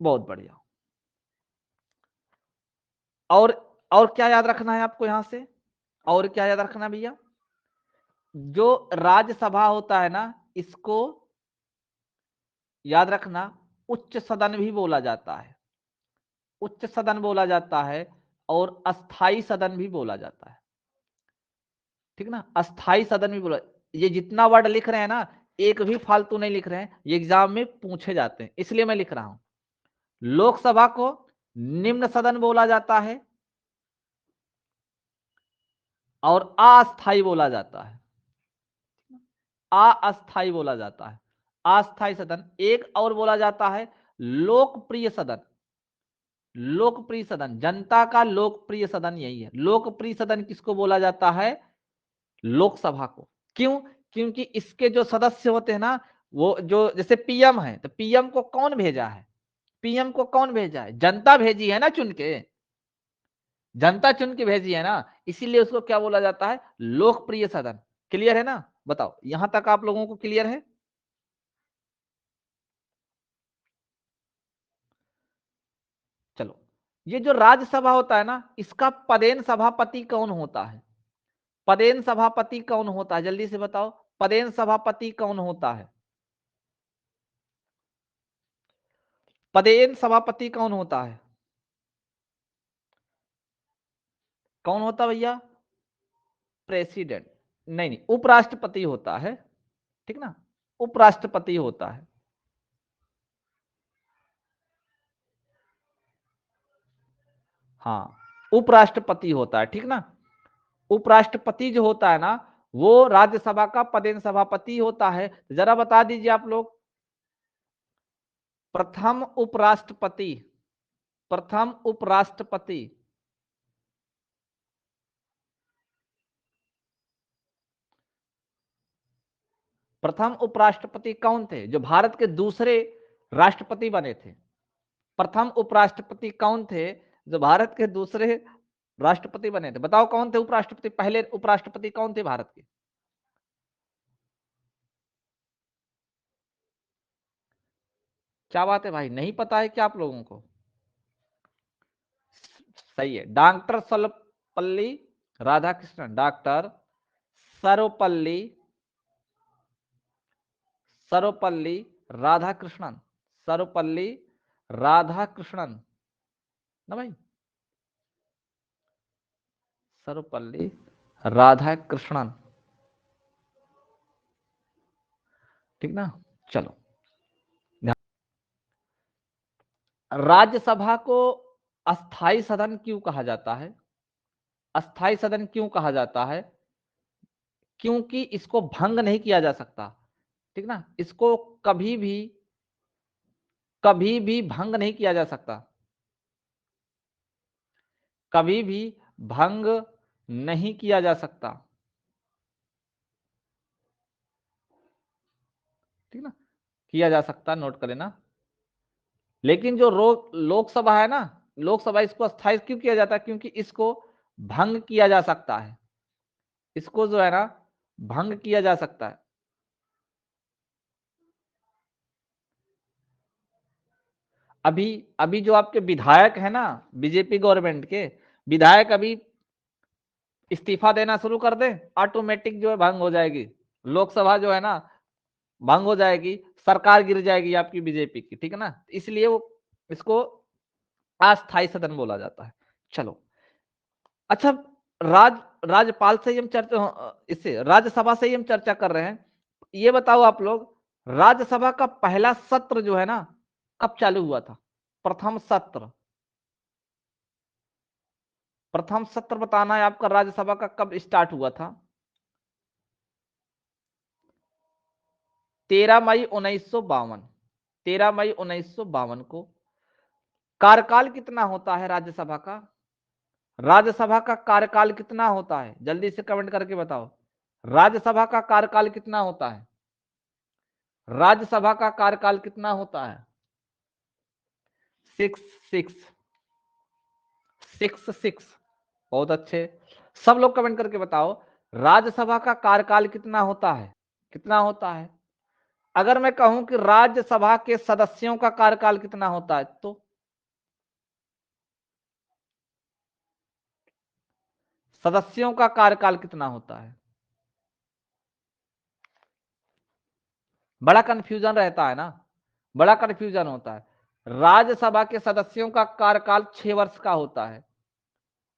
A: बहुत बढ़िया। और और क्या याद रखना है आपको यहां से, और क्या याद रखना भैया, जो राज्यसभा होता है ना, इसको याद रखना, उच्च सदन भी बोला जाता है, उच्च सदन बोला जाता है, और अस्थाई सदन भी बोला जाता है, ठीक ना, अस्थाई सदन भी बोला। ये जितना वर्ड लिख रहे हैं ना, एक भी फालतू नहीं लिख रहे हैं, ये एग्जाम में पूछे जाते हैं, इसलिए मैं लिख रहा हूं। लोकसभा को निम्न सदन बोला जाता है, और अस्थाई बोला जाता है, अस्थाई बोला जाता है, अस्थाई सदन। एक और बोला जाता है लोकप्रिय सदन, लोकप्रिय सदन, जनता का लोकप्रिय सदन यही है। लोकप्रिय सदन किसको बोला जाता है, लोकसभा को। क्यों, क्योंकि इसके जो सदस्य होते हैं ना, वो जो जैसे पीएम है, तो पीएम को कौन भेजा है, पीएम को कौन भेजा है, जनता भेजी है ना चुन के, जनता चुन के भेजी है ना, इसीलिए उसको क्या बोला जाता है, लोकप्रिय सदन। क्लियर है ना, बताओ यहां तक आप लोगों को क्लियर है। चलो, ये जो राज्यसभा होता है ना, इसका पदेन सभापति कौन होता है, पदेन सभापति कौन होता है, जल्दी से बताओ, पदेन सभापति कौन होता है, पदेन सभापति कौन होता है, कौन होता भैया, प्रेसिडेंट, नहीं नहीं, उपराष्ट्रपति होता है, ठीक ना, उपराष्ट्रपति होता है। हाँ, उपराष्ट्रपति होता है, ठीक ना, उपराष्ट्रपति जो होता है ना, वो राज्यसभा का पदेन सभापति होता है। जरा बता दीजिए आप लोग, प्रथम उपराष्ट्रपति, प्रथम उपराष्ट्रपति, प्रथम उपराष्ट्रपति कौन थे, जो भारत के दूसरे राष्ट्रपति बने थे, प्रथम उपराष्ट्रपति कौन थे, जो भारत के दूसरे राष्ट्रपति बने थे, बताओ कौन थे उपराष्ट्रपति, पहले उपराष्ट्रपति कौन थे भारत के। क्या बात है भाई, नहीं पता है क्या आप लोगों को, सही है, डॉक्टर सर्वपल्ली राधाकृष्णन, डॉक्टर सर्वपल्ली, सर्वपल्ली राधाकृष्णन, सर्वपल्ली राधाकृष्णन ना भाई, सर्वपल्ली राधाकृष्णन, ठीक ना। चलो, राज्यसभा को अस्थाई सदन क्यों कहा जाता है, अस्थाई सदन क्यों कहा जाता है, क्योंकि इसको भंग नहीं किया जा सकता, ठीक ना, इसको कभी भी, कभी भी भंग नहीं किया जा सकता, कभी भी भंग नहीं किया जा सकता, ठीक ना, किया जा सकता, नोट कर लेना। लेकिन जो लोकसभा है ना, लोकसभा, इसको अस्थायी क्यों किया जाता है, क्योंकि इसको भंग किया जा सकता है, इसको जो है ना भंग किया जा सकता है। अभी अभी जो आपके विधायक है ना, बीजेपी गवर्नमेंट के विधायक, अभी इस्तीफा देना शुरू कर दे, ऑटोमेटिक जो है भंग हो जाएगी लोकसभा, जो है ना भंग हो जाएगी, सरकार गिर जाएगी आपकी बीजेपी की, ठीक है ना। इसलिए वो इसको अस्थायी सदन बोला जाता है। चलो, अच्छा, राज राज्यपाल से ही हम चर्चा, इससे राज्यसभा से ही हम चर्चा कर रहे हैं। ये बताओ आप लोग, राज्यसभा का पहला सत्र जो है ना कब चालू हुआ था? प्रथम सत्र, प्रथम सत्र बताना है आपका, राज्यसभा का कब स्टार्ट हुआ था? 13 मई 1952, 13 मई 1952 को। कार्यकाल कितना होता है राज्यसभा का? राज्यसभा का कार्यकाल कितना होता है? जल्दी से कमेंट करके बताओ, राज्यसभा का कार्यकाल कितना होता है? राज्यसभा का कार्यकाल कितना होता है? 6 6 बहुत अच्छे, सब लोग कमेंट करके बताओ, राज्यसभा का कार्यकाल कितना होता है? कितना होता है? अगर मैं कहूं कि राज्यसभा के सदस्यों का कार्यकाल कितना होता है, तो सदस्यों का कार्यकाल कितना होता है? बड़ा कंफ्यूजन रहता है ना, बड़ा कंफ्यूजन होता है। राज्यसभा के सदस्यों का कार्यकाल 6 वर्ष का होता है,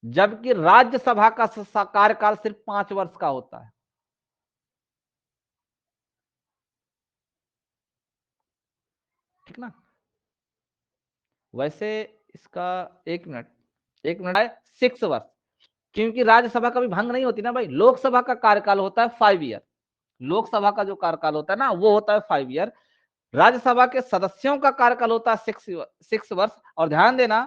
A: जबकि राज्यसभा का कार्यकाल सिर्फ 5 वर्ष का होता है। ठीक ना। वैसे इसका, एक मिनट, एक मिनट है, 6 वर्ष, क्योंकि राज्यसभा कभी भंग नहीं होती ना भाई। लोकसभा का कार्यकाल होता है 5 ईयर, लोकसभा का जो कार्यकाल होता है ना वो होता है 5 ईयर। राज्यसभा के सदस्यों का कार्यकाल होता है 6 वर्ष। और ध्यान देना,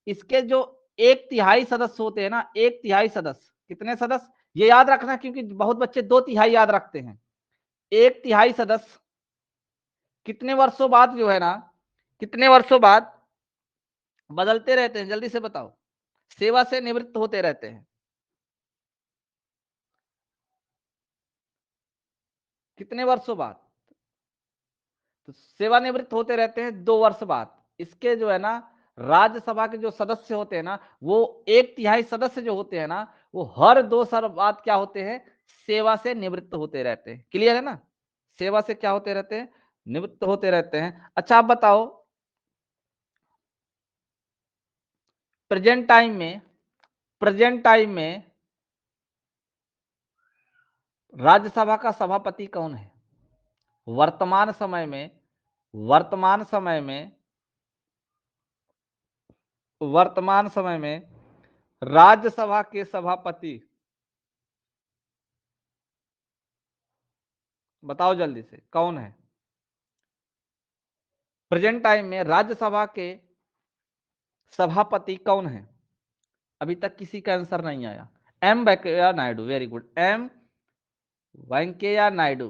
A: इसके जो 1/3 सदस्य होते हैं ना, 1/3 सदस्य, कितने सदस्य ये याद रखना, क्योंकि बहुत बच्चे 2/3 याद रखते हैं। 1/3 सदस्य कितने वर्षों बाद जो है ना, कितने वर्षों बाद बदलते रहते हैं? जल्दी से बताओ, सेवा से निवृत्त होते रहते हैं। कितने वर्षों बाद? तो सेवानिवृत्त होते रहते हैं 2 वर्ष बाद। इसके जो है ना, राज्यसभा के जो सदस्य होते हैं ना, वो 1/3 सदस्य जो होते हैं ना, वो हर 2 साल बाद क्या होते हैं? सेवा से निवृत्त होते रहते हैं। क्लियर है ना? सेवा से क्या होते रहते हैं? निवृत्त होते रहते हैं। अच्छा, आप बताओ, प्रेजेंट टाइम में, प्रेजेंट टाइम में राज्यसभा का सभापति कौन है? वर्तमान समय में, वर्तमान समय में, वर्तमान समय में राज्यसभा के सभापति, बताओ जल्दी से कौन है? प्रेजेंट टाइम में राज्यसभा के सभापति कौन है? अभी तक किसी का आंसर नहीं आया। M Venkaiah Naidu, very good, M Venkaiah Naidu,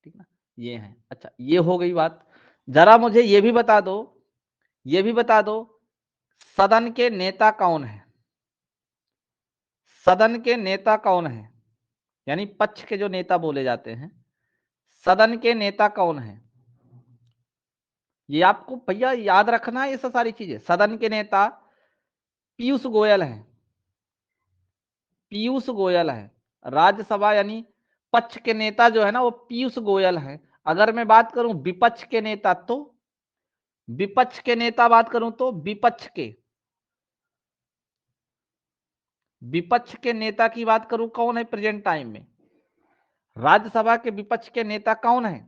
A: ठीक ना, ये है। अच्छा, ये हो गई बात। जरा मुझे ये भी बता दो, ये भी बता दो, सदन के नेता कौन है? सदन के नेता कौन है? यानी पक्ष के जो नेता बोले जाते हैं, सदन के नेता कौन है? ये आपको भैया याद रखना है, ये सब सारी चीजें। सदन के नेता पीयूष गोयल है, पीयूष गोयल है। राज्यसभा यानी पक्ष के नेता जो है ना वो पीयूष गोयल है। अगर मैं बात करूं विपक्ष के नेता, तो विपक्ष के नेता बात करूं तो विपक्ष के, विपक्ष के नेता की बात करूं कौन है प्रेजेंट टाइम में? राज्यसभा के विपक्ष के नेता कौन है?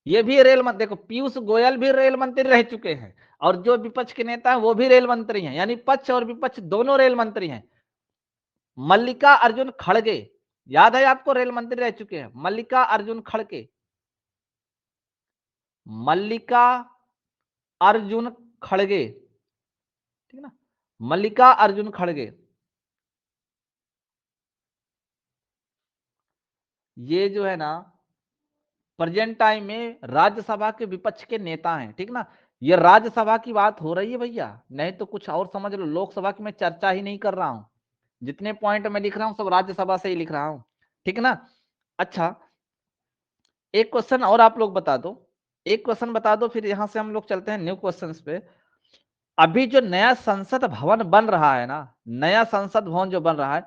A: ये भी रेल मंत्री, देखो पीयूष गोयल भी रेल मंत्री रह चुके हैं, और जो विपक्ष के नेता हैं वो भी रेल मंत्री हैं, यानी पक्ष और विपक्ष दोनों रेल मंत्री हैं। मल्लिका अर्जुन खड़गे, याद है आपको, रेल मंत्री रह चुके हैं मल्लिका अर्जुन खड़गे, मल्लिका अर्जुन खड़गे, ठीक ना, मल्लिका अर्जुन खड़गे। ये जो है ना प्रेजेंट टाइम में राज्यसभा के विपक्ष के नेता हैं, ठीक ना। ये राज्यसभा की बात हो रही है भैया, नहीं तो कुछ और समझ लो, लोकसभा की मैं चर्चा ही नहीं कर रहा हूं। जितने पॉइंट मैं लिख रहा हूं सब राज्यसभा से ही लिख रहा हूं, ठीक ना। अच्छा, एक क्वेश्चन और आप लोग बता दो, एक क्वेश्चन बता दो, फिर यहां से हम लोग चलते हैं न्यू क्वेश्चंस पे। अभी जो नया संसद भवन बन रहा है ना, नया संसद भवन जो बन रहा है,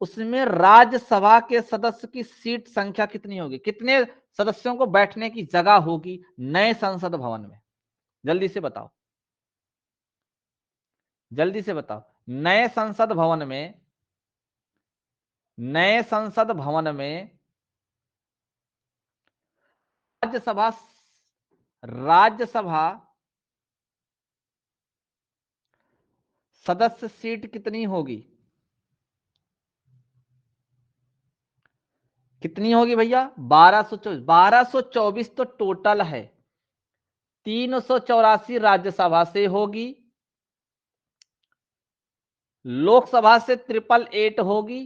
A: उसमें राज्यसभा के सदस्य की सीट संख्या कितनी होगी, कितने सदस्यों को बैठने की जगह होगी नए संसद भवन में? जल्दी से बताओ, जल्दी से बताओ। नए संसद भवन में, नए संसद भवन में राज्यसभा, राज्यसभा सदस्य सीट कितनी होगी? कितनी होगी भैया? 1224। 1224 तो टोटल है, 384 राज्यसभा से होगी, लोकसभा से 888 होगी,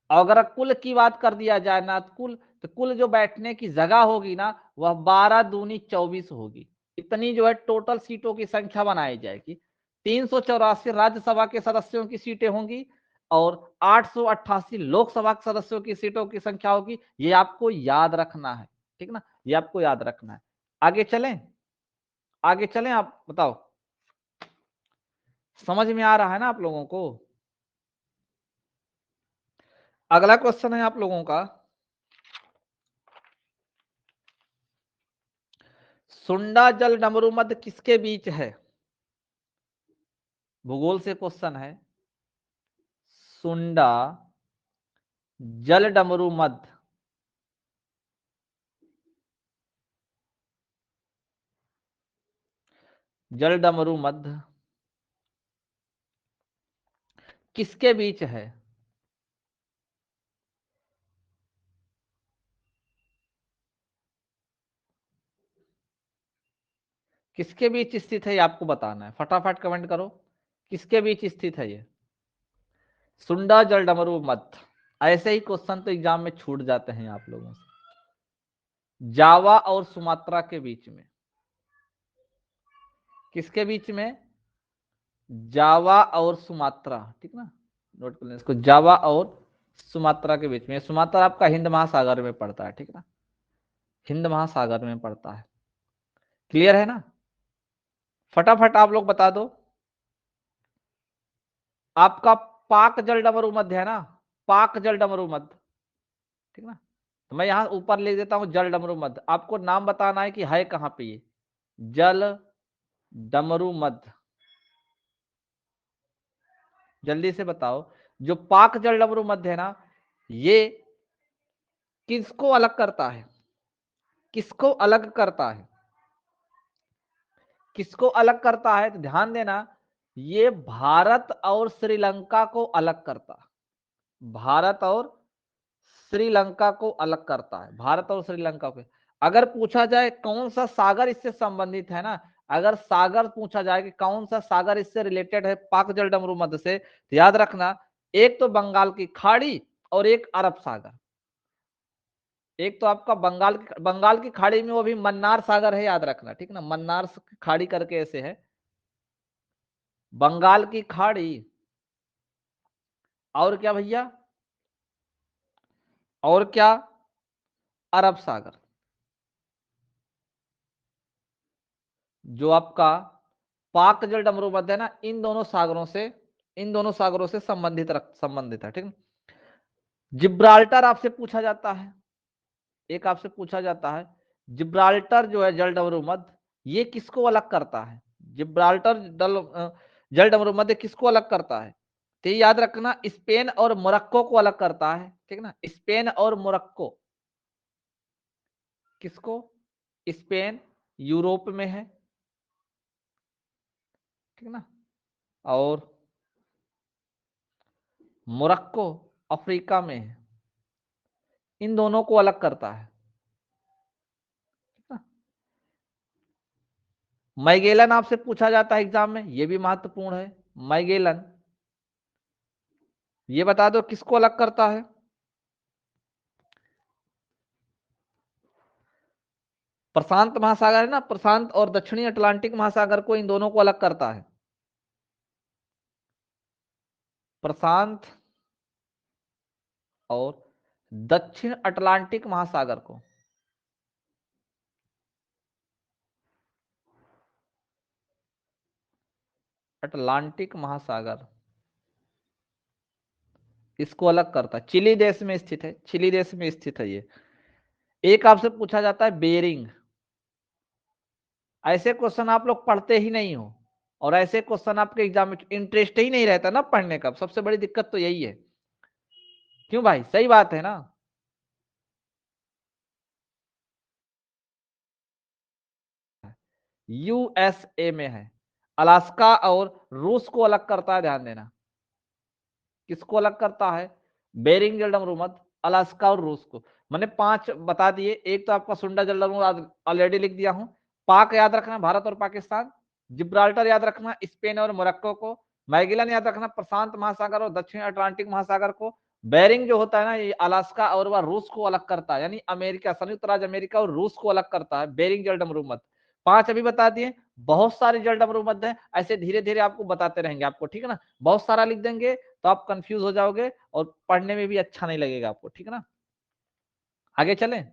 A: और अगर कुल की बात कर दिया जाए ना, कुल तो कुल जो बैठने की जगह होगी ना, वह 12 दूनी 24 होगी। इतनी जो है टोटल सीटों की संख्या बनाई जाएगी। 384 राज्यसभा के सदस्यों की सीटें होंगी और 888 लोकसभा के सदस्यों की सीटों की संख्या होगी। ये आपको याद रखना है, ठीक ना, ये आपको याद रखना है। आगे चलें, आगे चलें, आप बताओ, समझ में आ रहा है ना आप लोगों को? अगला क्वेश्चन है आप लोगों का, सुंडा जल डमरू मध्य किसके बीच है? भूगोल से क्वेश्चन है। सुंडा जल डमरू मध्य जल डमरू मध्य किसके बीच है? किसके बीच स्थित है ये आपको बताना है, फटाफट कमेंट करो, किसके बीच स्थित है ये सुंडा जल डमरू मध्य? ऐसे ही क्वेश्चन तो एग्जाम में छूट जाते हैं आप लोगों से। जावा और सुमात्रा के बीच में, किसके बीच में? जावा और सुमात्रा, ठीक ना, नोट कर लें इसको, जावा और सुमात्रा के बीच में। सुमात्रा आपका हिंद महासागर में पड़ता है, ठीक ना, हिंद महासागर में पड़ता है। क्लियर है ना? फटाफट आप लोग बता दो। आपका पाक जल डमरू मध्य है ना, पाक जल डमरू मध्य, ठीक ना, तो मैं यहां ऊपर लिख देता हूं जल डमरू मध्य। आपको नाम बताना है कि है कहां पे ये जल डमरू मध्य। जल्दी से बताओ, जो पाक जल डमरू मध्य है ना, ये किसको अलग करता है? किसको अलग करता है? किसको अलग करता है? तो ध्यान देना, ये भारत और श्रीलंका को अलग करता है। भारत और श्रीलंका को अलग करता है, भारत और श्रीलंका को। अगर पूछा जाए कौन सा सागर इससे संबंधित है ना, अगर सागर पूछा जाए कि कौन सा सागर इससे रिलेटेड है पाक जल डमरू मध्य से, तो याद रखना, एक तो बंगाल की खाड़ी और एक अरब सागर। एक तो आपका बंगाल की खाड़ी में वो भी मन्नार सागर है, याद रखना, ठीक ना, मन्नार खाड़ी करके ऐसे है, बंगाल की खाड़ी, और क्या भैया, और क्या, अरब सागर। जो आपका पाक जल डमरू मध्य है ना, इन दोनों सागरों से, इन दोनों सागरों से संबंधित है, ठीक ना। जिब्राल्टर आपसे पूछा जाता है, एक आपसे पूछा जाता है, जिब्राल्टर जो है जल डमरू मध्य, ये किसको अलग करता है? जिब्राल्टर जल डमरू मध्य किसको अलग करता है? तो ये याद रखना, स्पेन और मोरक्को को अलग करता है, ठीक ना, स्पेन और मोरक्को। किसको? स्पेन यूरोप में है, ठीक ना, और मोरक्को अफ्रीका में है, इन दोनों को अलग करता है, ठीक ना। मैगेलन आपसे पूछा जाता है एग्जाम में, ये भी महत्वपूर्ण है। मैगेलन, ये बता दो किसको अलग करता है? प्रशांत महासागर है ना, प्रशांत और दक्षिणी अटलांटिक महासागर को, इन दोनों को अलग करता है, प्रशांत और दक्षिण अटलांटिक महासागर को। अटलांटिक महासागर इसको अलग करता है, चिली देश में स्थित है, चिली देश में स्थित है ये। एक आपसे पूछा जाता है बेरिंग, ऐसे क्वेश्चन आप लोग पढ़ते ही नहीं हो, और ऐसे क्वेश्चन आपके एग्जाम में इंटरेस्ट ही नहीं रहता ना पढ़ने का, सबसे बड़ी दिक्कत तो यही है। क्यों भाई, सही बात है ना। यूएसए में है, अलास्का और रूस को अलग करता है, ध्यान देना। किसको अलग करता है? बेरिंग जलडमरूमध, अलास्का और रूस को। मैंने 5 बता दिए, एक तो आपका सुंडा जलडमरूमध ऑलरेडी लिख दिया हूं। पाक याद रखना, भारत और पाकिस्तान। जिब्राल्टर याद रखना, स्पेन और मोरक्को को। मैगिलन याद रखना, प्रशांत महासागर और दक्षिण अटलांटिक महासागर को। बेरिंग जो होता है ना, ये अलास्का और वह रूस को अलग करता है, यानी अमेरिका, संयुक्त राज्य अमेरिका और रूस को अलग करता है बेरिंग जलडमरूमध। 5 अभी बता दिए। बहुत सारे जलडमरूमध हैं, ऐसे धीरे धीरे आपको बताते रहेंगे आपको, ठीक है ना। बहुत सारा लिख देंगे तो आप कंफ्यूज हो जाओगे और पढ़ने में भी अच्छा नहीं लगेगा आपको, ठीक है ना। आगे चलें।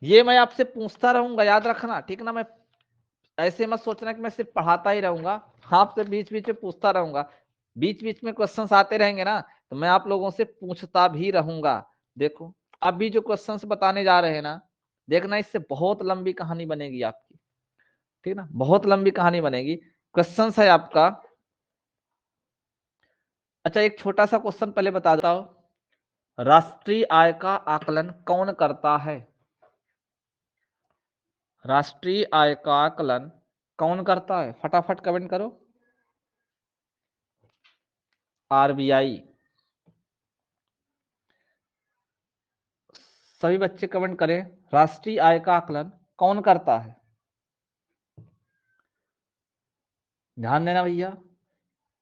A: ये मैं आपसे पूछता रहूंगा, याद रखना, ठीक है ना। मैं ऐसे मत सोचना कि मैं सिर्फ पढ़ाता ही रहूंगा, आपसे बीच बीच में पूछता रहूंगा। बीच बीच में क्वेश्चंस आते रहेंगे ना, तो मैं आप लोगों से पूछता भी रहूंगा। देखो, अभी जो क्वेश्चंस बताने जा रहे हैं ना, देखना इससे बहुत लंबी कहानी बनेगी आपकी, ठीक है ना, बहुत लंबी कहानी बनेगी। क्वेश्चंस है आपका। अच्छा, एक छोटा सा क्वेश्चन पहले बता देता हूं। राष्ट्रीय आय का आकलन कौन करता है? राष्ट्रीय आय का आकलन कौन करता है? फटाफट कमेंट करो। आरबीआई। सभी बच्चे कमेंट करें, राष्ट्रीय आय का आकलन कौन करता है? ध्यान देना भैया,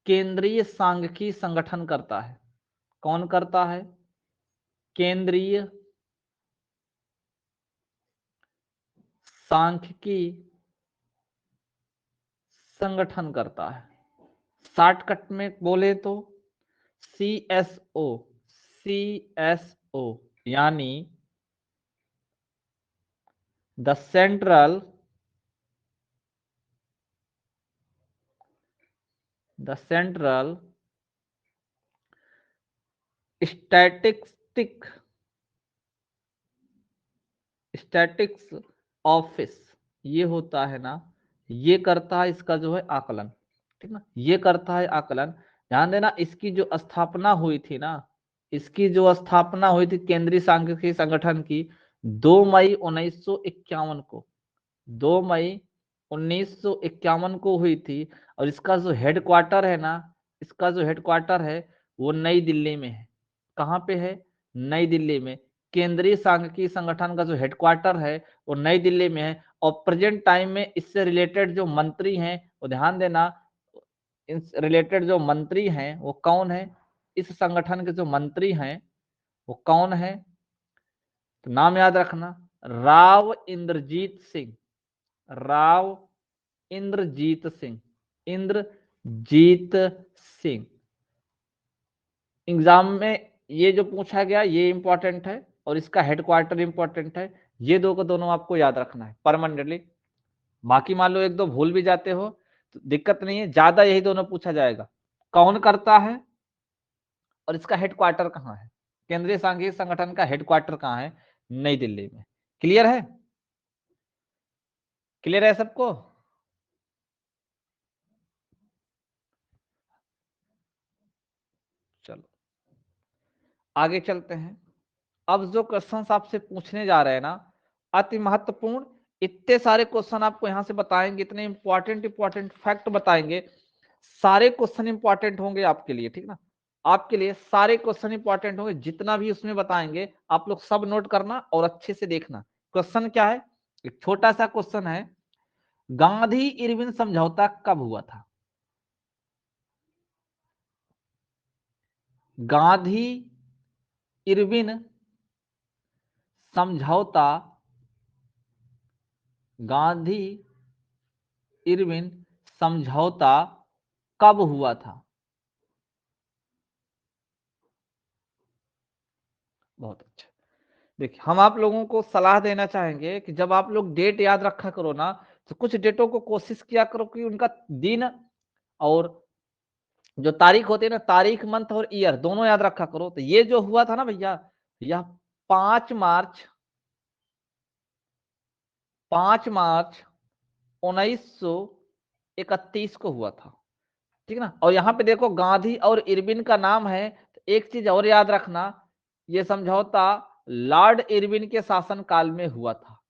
A: केंद्रीय सांख्यिकी संगठन करता है। कौन करता है? केंद्रीय सांख्यिकी संगठन करता है। शॉर्टकट में बोले तो सीएसओ। सीएसओ यानी the central statistic statics office, ये होता है ना, ये करता है इसका जो है आकलन, ठीक ना, ये करता है आकलन। ध्यान देना, इसकी जो स्थापना हुई थी ना, इसकी जो स्थापना हुई थी केंद्रीय सांख्यिकी संगठन की, 2 मई 1951 को, 2 मई 1951 को हुई थी। और इसका जो हेडक्वार्टर है ना, इसका जो हेडक्वार्टर है वो नई दिल्ली में है। कहाँ पे है? नई दिल्ली में। केंद्रीय सांख्यिकी संगठन का जो हेडक्वार्टर है वो नई दिल्ली में है। और प्रेजेंट टाइम में इससे रिलेटेड जो मंत्री हैं, वो ध्यान देना, इस रिलेटेड जो मंत्री हैं वो कौन है? इस संगठन के जो मंत्री हैं वो कौन है? तो नाम याद रखना, राव इंद्रजीत सिंह। राव इंद्रजीत सिंह। इंद्रजीत सिंह। एग्जाम में ये जो पूछा गया ये इंपॉर्टेंट है, और इसका हेडक्वार्टर इंपॉर्टेंट है। ये दो को दोनों आपको याद रखना है परमानेंटली। बाकी मान लो एक दो भूल भी जाते हो तो दिक्कत नहीं है, ज्यादा यही दोनों पूछा जाएगा। कौन करता है और इसका हेडक्वार्टर कहाँ है? केंद्रीय सांख्यिकी संगठन का हेडक्वार्टर कहाँ है? नई दिल्ली में। क्लियर है? क्लियर है सबको? चलो आगे चलते हैं। अब जो क्वेश्चंस आपसे पूछने जा रहे हैं ना, अति महत्वपूर्ण, इतने सारे क्वेश्चन आपको यहां से बताएंगे, इतने इंपॉर्टेंट इंपॉर्टेंट फैक्ट बताएंगे। सारे क्वेश्चन इंपॉर्टेंट होंगे आपके लिए, ठीक ना। आपके लिए सारे क्वेश्चन इंपॉर्टेंट होंगे, जितना भी उसमें बताएंगे आप लोग सब नोट करना और अच्छे से देखना। क्वेश्चन क्या है? एक छोटा सा क्वेश्चन है, गांधी इरविन समझौता कब हुआ था? गांधी इरविन समझौता, गांधी इरविन समझौता कब हुआ था? बहुत अच्छा। देखिए, हम आप लोगों को सलाह देना चाहेंगे कि जब आप लोग डेट याद रखा करो ना, तो कुछ डेटों को कोशिश किया करो कि उनका दिन और जो तारीख होती है ना, तारीख, मंथ और ईयर दोनों याद रखा करो। तो ये जो हुआ था ना भैया, यह 5 मार्च 1931 को हुआ था, ठीक है ना। और यहाँ पे देखो गांधी और इरविन का नाम है, तो एक चीज और याद रखना, ये समझौता लॉर्ड इरविन के शासन काल में हुआ था,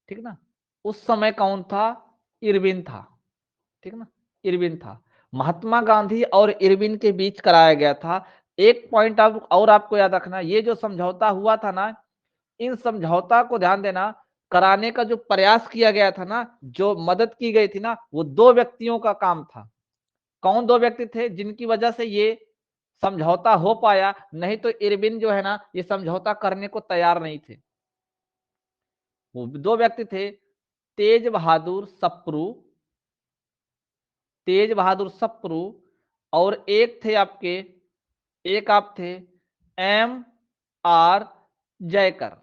A: ठीक है ना। उस समय कौन था? इरविन था, ठीक है ना, इरविन था। महात्मा गांधी और इरविन के बीच कराया गया था। एक पॉइंट आप और आपको याद रखना, ये जो समझौता हुआ था ना, इन समझौता को ध्यान देना, कराने का जो प्रयास किया गया था ना, जो मदद की गई थी ना, वो दो व्यक्तियों का काम था। कौन दो व्यक्ति थे जिनकी वजह से ये समझौता हो पाया? नहीं तो इरविन जो है ना, ये समझौता करने को तैयार नहीं थे। वो दो व्यक्ति थे, तेज बहादुर सप्रू, तेज बहादुर सप्रू, और एक थे आपके, एक आप थे M R Jayakar,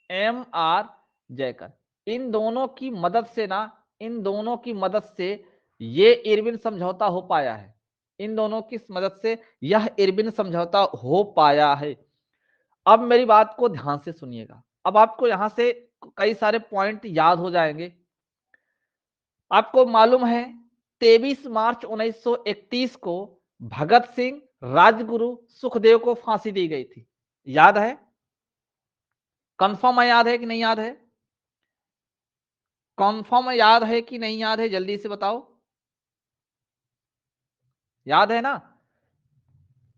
A: M R Jayakar. इन दोनों की मदद से ना, इन दोनों की मदद से ये इरविन समझौता हो पाया है। इन दोनों की मदद से यह इरविन समझौता हो पाया है। अब मेरी बात को ध्यान से सुनिएगा, अब आपको यहां से कई सारे पॉइंट याद हो जाएंगे। आपको मालूम है 23 मार्च 1931 को भगत सिंह, राजगुरु, सुखदेव को फांसी दी गई थी, याद है? कंफर्म है, याद है कि नहीं याद है? कंफर्म याद है कि नहीं याद है? जल्दी से बताओ, याद है ना?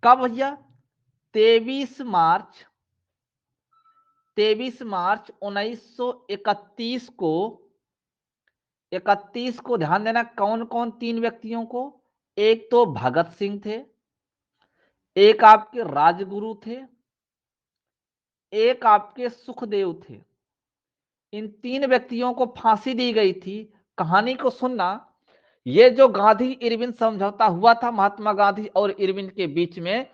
A: कब भैया? 23 मार्च, 23 मार्च 1931 को, 31 को ध्यान देना, कौन कौन तीन व्यक्तियों को? एक तो भगत सिंह थे, एक आपके राजगुरु थे, एक आपके सुखदेव थे। इन तीन व्यक्तियों को फांसी दी गई थी। कहानी को सुनना, ये जो गांधी इरविन समझौता हुआ था महात्मा गांधी और इरविन के बीच में,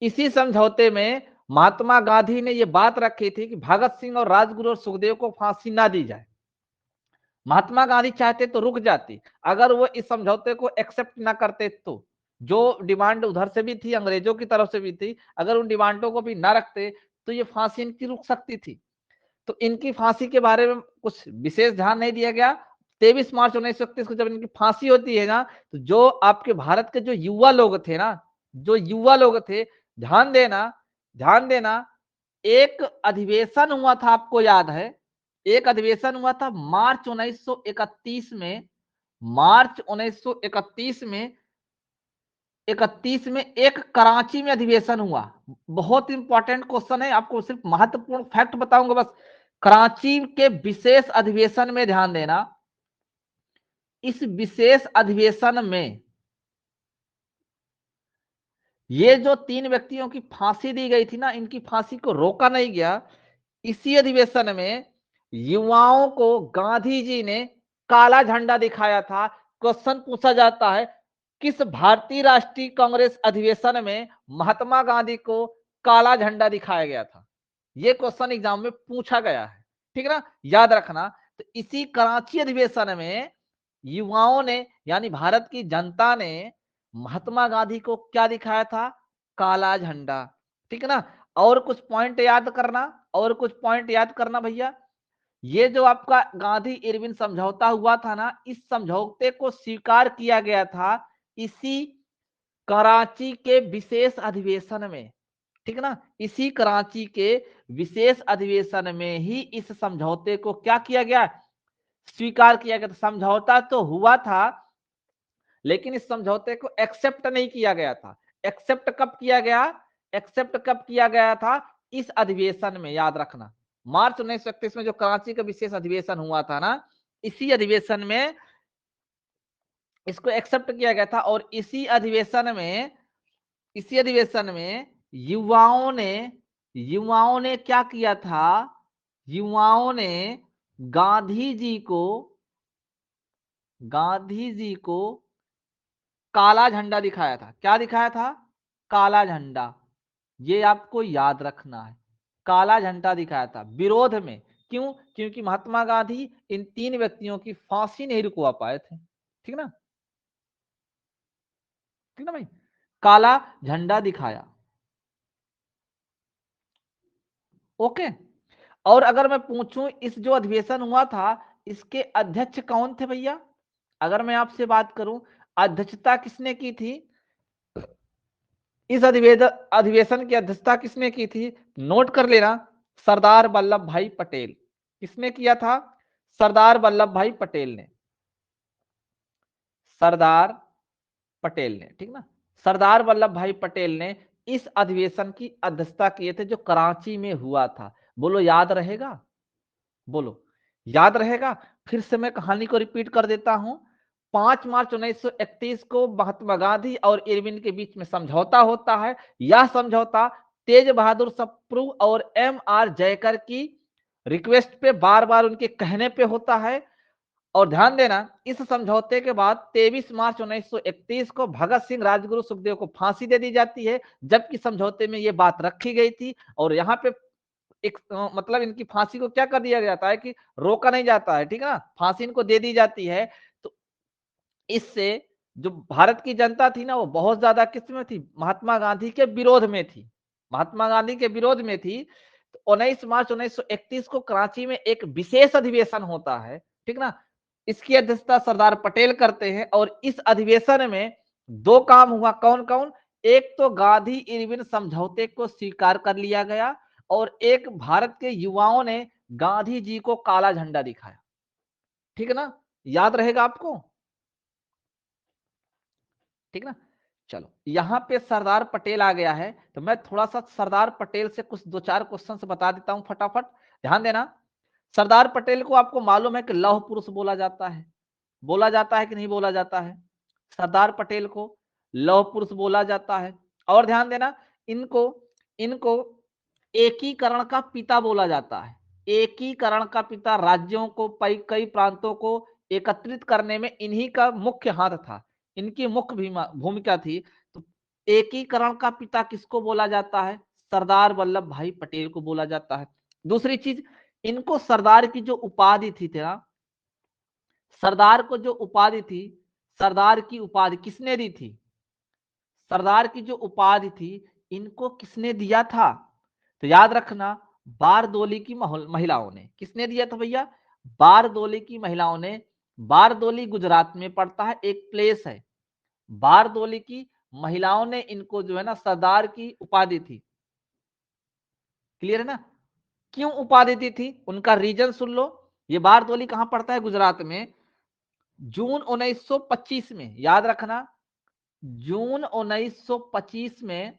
A: इसी समझौते में महात्मा गांधी ने यह बात रखी थी कि भगत सिंह और राजगुरु और सुखदेव को फांसी ना दी जाए। महात्मा गांधी चाहते तो रुक जाती, अगर वो इस समझौते को एक्सेप्ट ना करते तो। जो डिमांड उधर से भी थी, अंग्रेजों की तरफ से भी थी, अगर उन डिमांडों को भी ना रखते तो ये फांसी इनकी रुक सकती थी। तो इनकी फांसी के बारे में कुछ विशेष ध्यान नहीं दिया गया। 23 मार्च 1931 को जब इनकी फांसी होती है ना, तो जो आपके भारत के जो युवा लोग थे ना, जो युवा लोग थे, ध्यान देना, ध्यान देना, एक अधिवेशन हुआ था, आपको याद है? एक अधिवेशन हुआ था मार्च 1931 में, मार्च 1931 में, 31 में एक कराची में अधिवेशन हुआ। बहुत इंपॉर्टेंट क्वेश्चन है, आपको सिर्फ महत्वपूर्ण फैक्ट बताऊंगा बस। कराची के विशेष अधिवेशन में ध्यान देना, इस विशेष अधिवेशन में ये जो तीन व्यक्तियों की फांसी दी गई थी ना, इनकी फांसी को रोका नहीं गया। इसी अधिवेशन में युवाओं को गांधी जी ने काला झंडा दिखाया था। क्वेश्चन पूछा जाता है, किस भारतीय राष्ट्रीय कांग्रेस अधिवेशन में महात्मा गांधी को काला झंडा दिखाया गया था? यह क्वेश्चन एग्जाम में पूछा गया है, ठीक है ना, याद रखना। तो इसी कराची अधिवेशन में युवाओं ने, यानी भारत की जनता ने महात्मा गांधी को क्या दिखाया था? काला झंडा, ठीक है ना। और कुछ पॉइंट याद करना, और कुछ पॉइंट याद करना भैया। ये जो आपका गांधी इरविन समझौता हुआ था ना, इस समझौते को स्वीकार किया गया था इसी कराची के विशेष अधिवेशन में, ठीक है ना। इसी कराची के विशेष अधिवेशन में ही इस समझौते को क्या किया गया? स्वीकार किया गया। समझौता तो हुआ था, लेकिन इस समझौते को एक्सेप्ट नहीं किया गया था। एक्सेप्ट कब किया गया? एक्सेप्ट कब किया गया था? इस अधिवेशन में, याद रखना। मार्च 1931 में जो कराची का विशेष अधिवेशन हुआ था ना, इसी अधिवेशन में इसको एक्सेप्ट किया गया था। और इसी अधिवेशन में, इसी अधिवेशन में युवाओं ने क्या किया था? युवाओं ने गांधी जी को, गांधी जी को काला झंडा दिखाया था। क्या दिखाया था? काला झंडा। ये आपको याद रखना है। काला झंडा दिखाया था विरोध में। क्यों? क्योंकि महात्मा गांधी इन 3 व्यक्तियों की फांसी नहीं रुकवा पाए थे। ठीक ना? ठीक ना भाई? काला झंडा दिखाया। ओके। और अगर मैं पूछूं इस जो अधिवेशन हुआ था इसके अध्यक्ष कौन थे भैया? अगर मैं आपसे बात करूं अध्यक्षता किसने की थी? इस अधिवेशन की अध्यक्षता किसने की थी? नोट कर लेना, सरदार वल्लभ भाई पटेल। किसने किया था? सरदार वल्लभ भाई पटेल ने। सरदार पटेल ने। ठीक ना? सरदार वल्लभ भाई पटेल ने इस अधिवेशन की अध्यक्षता किए थे जो कराची में हुआ था। बोलो याद रहेगा? बोलो याद रहेगा? फिर से मैं कहानी को रिपीट कर देता हूं। 5 मार्च 1931 को महात्मा गांधी और इरविन के बीच में समझौता होता है। यह समझौता तेज बहादुर सप्रू और एम.आर. जयकर की रिक्वेस्ट पे, बार बार उनके कहने पे होता है। और ध्यान देना इस समझौते के बाद 23 मार्च 1931 को भगत सिंह, राजगुरु, सुखदेव को फांसी दे दी जाती है, जबकि समझौते में यह बात रखी गई थी। और यहाँ पे एक मतलब इनकी फांसी को क्या कर दिया जाता है कि रोका नहीं जाता है। ठीक है ना? फांसी इनको दे दी जाती है। तो इससे जो भारत की जनता थी ना वो बहुत ज्यादा किसमें थी? महात्मा गांधी के विरोध में थी। महात्मा गांधी के विरोध में थी। तो 19 मार्च 1931 को कराची में एक विशेष अधिवेशन होता है। ठीक ना? इसकी अध्यक्षता सरदार पटेल करते हैं। और इस अधिवेशन में 2 काम हुआ। कौन कौन? एक तो गांधी इरविन समझौते को स्वीकार कर लिया गया और एक भारत के युवाओं ने गांधी जी को काला झंडा दिखाया। ठीक है ना? याद रहेगा आपको? ठीक ना? चलो यहां पे सरदार पटेल आ गया है तो मैं थोड़ा सा सरदार पटेल से कुछ 2-4 क्वेश्चन बता देता हूं फटाफट। ध्यान देना। सरदार पटेल को आपको मालूम है कि लौह पुरुष बोला जाता है। बोला जाता है कि नहीं बोला जाता है? सरदार पटेल को लौह पुरुष बोला जाता है। और ध्यान देना इनको इनको एकीकरण का पिता बोला जाता है। एकीकरण का पिता। राज्यों को कई प्रांतों को एकत्रित करने में इन्हीं का मुख्य हाथ था। इनकी मुख्य भूमिका थी। तो एकीकरण का पिता किसको बोला जाता है? सरदार वल्लभ भाई पटेल को बोला जाता है। दूसरी चीज, इनको सरदार की जो उपाधि थी ना, सरदार को जो उपाधि थी, सरदार की उपाधि किसने दी थी? सरदार की जो उपाधि थी इनको किसने दिया था? तो याद रखना बारदोली की महिलाओं ने। किसने दिया था भैया? बारदोली की महिलाओं ने। बारदोली गुजरात में पड़ता है, एक प्लेस है। बारदोली की महिलाओं ने इनको जो है ना सरदार की उपाधि थी। क्लियर है ना? क्यों उपाधि दी थी? उनका रीजन सुन लो। ये बारदोली कहां पड़ता है? गुजरात में। जून 1925 में, याद रखना, जून 1925 में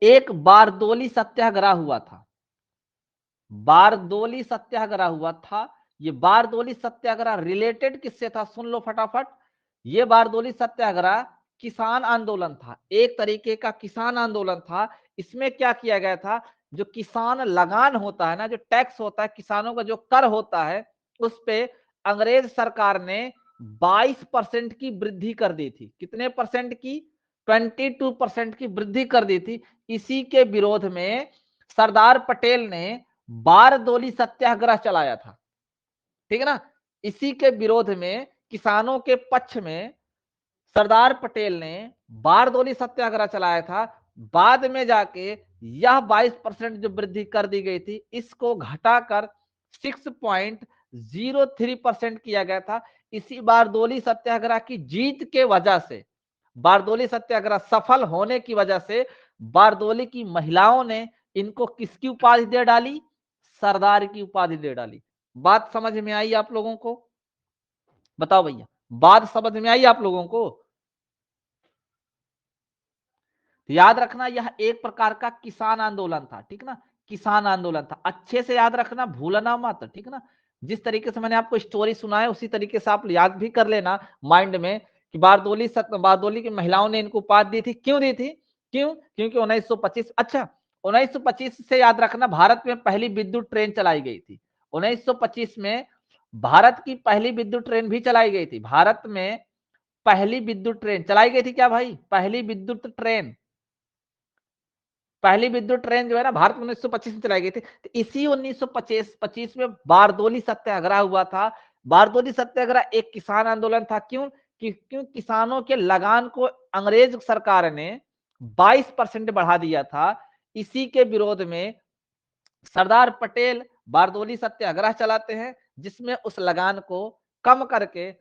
A: एक बारदोली सत्याग्रह हुआ था। बारदोली सत्याग्रह हुआ था। ये बारदोली सत्याग्रह रिलेटेड किससे था? सुन लो फटाफट। ये बारदोली सत्याग्रह किसान आंदोलन था, एक तरीके का किसान आंदोलन था। इसमें क्या किया गया था? जो किसान लगान होता है ना, जो टैक्स होता है, किसानों का जो कर होता है, उस पे अंग्रेज सरकार ने 22% की वृद्धि कर दी थी। कितने परसेंट की? 22% की वृद्धि कर दी थी। इसी के विरोध में सरदार पटेल ने बारदोली सत्याग्रह चलाया था। ठीक है ना? इसी के विरोध में, किसानों के पक्ष में सरदार पटेल ने बारदोली सत्याग्रह चलाया था। बाद में जाके यह 22% जो वृद्धि कर दी गई थी इसको घटाकर 6.03% किया गया था। इसी बारदोली सत्याग्रह की जीत के वजह से, बारदोली सत्याग्रह सफल होने की वजह से बारदोली की महिलाओं ने इनको किसकी उपाधि दे डाली? सरदार की उपाधि दे डाली। बात समझ में आई आप लोगों को? बताओ भैया, बात समझ में आई आप लोगों को? याद रखना यह एक प्रकार का किसान आंदोलन था। ठीक ना? किसान आंदोलन था। अच्छे से याद रखना, भूलना मत। ठीक ना? जिस तरीके से मैंने आपको स्टोरी सुनाया उसी तरीके से आप याद भी कर लेना माइंड में कि बारदोली की महिलाओं ने इनको उपाधि दी थी। क्यों दी थी? क्यों? क्योंकि 1925। अच्छा, 1925 से याद रखना भारत में पहली विद्युत ट्रेन चलाई गई थी। 1925 में भारत की पहली विद्युत ट्रेन भी चलाई गई थी। भारत में पहली विद्युत ट्रेन चलाई गई थी क्या भाई? पहली विद्युत ट्रेन पहली विद्युत ट्रेन जो है ना भारत में 1925 में चलाई गई थी। तो इसी 1925 में बारदोली सत्याग्रह हुआ था। बारदोली सत्याग्रह एक किसान आंदोलन था। क्यों किसानों के लगान को अंग्रेज सरकार ने 22% बढ़ा दिया था। इसी के विरोध में सरदार पटेल बारदोली सत्याग्रह चलाते हैं, जिसमें उस लगान को कम करके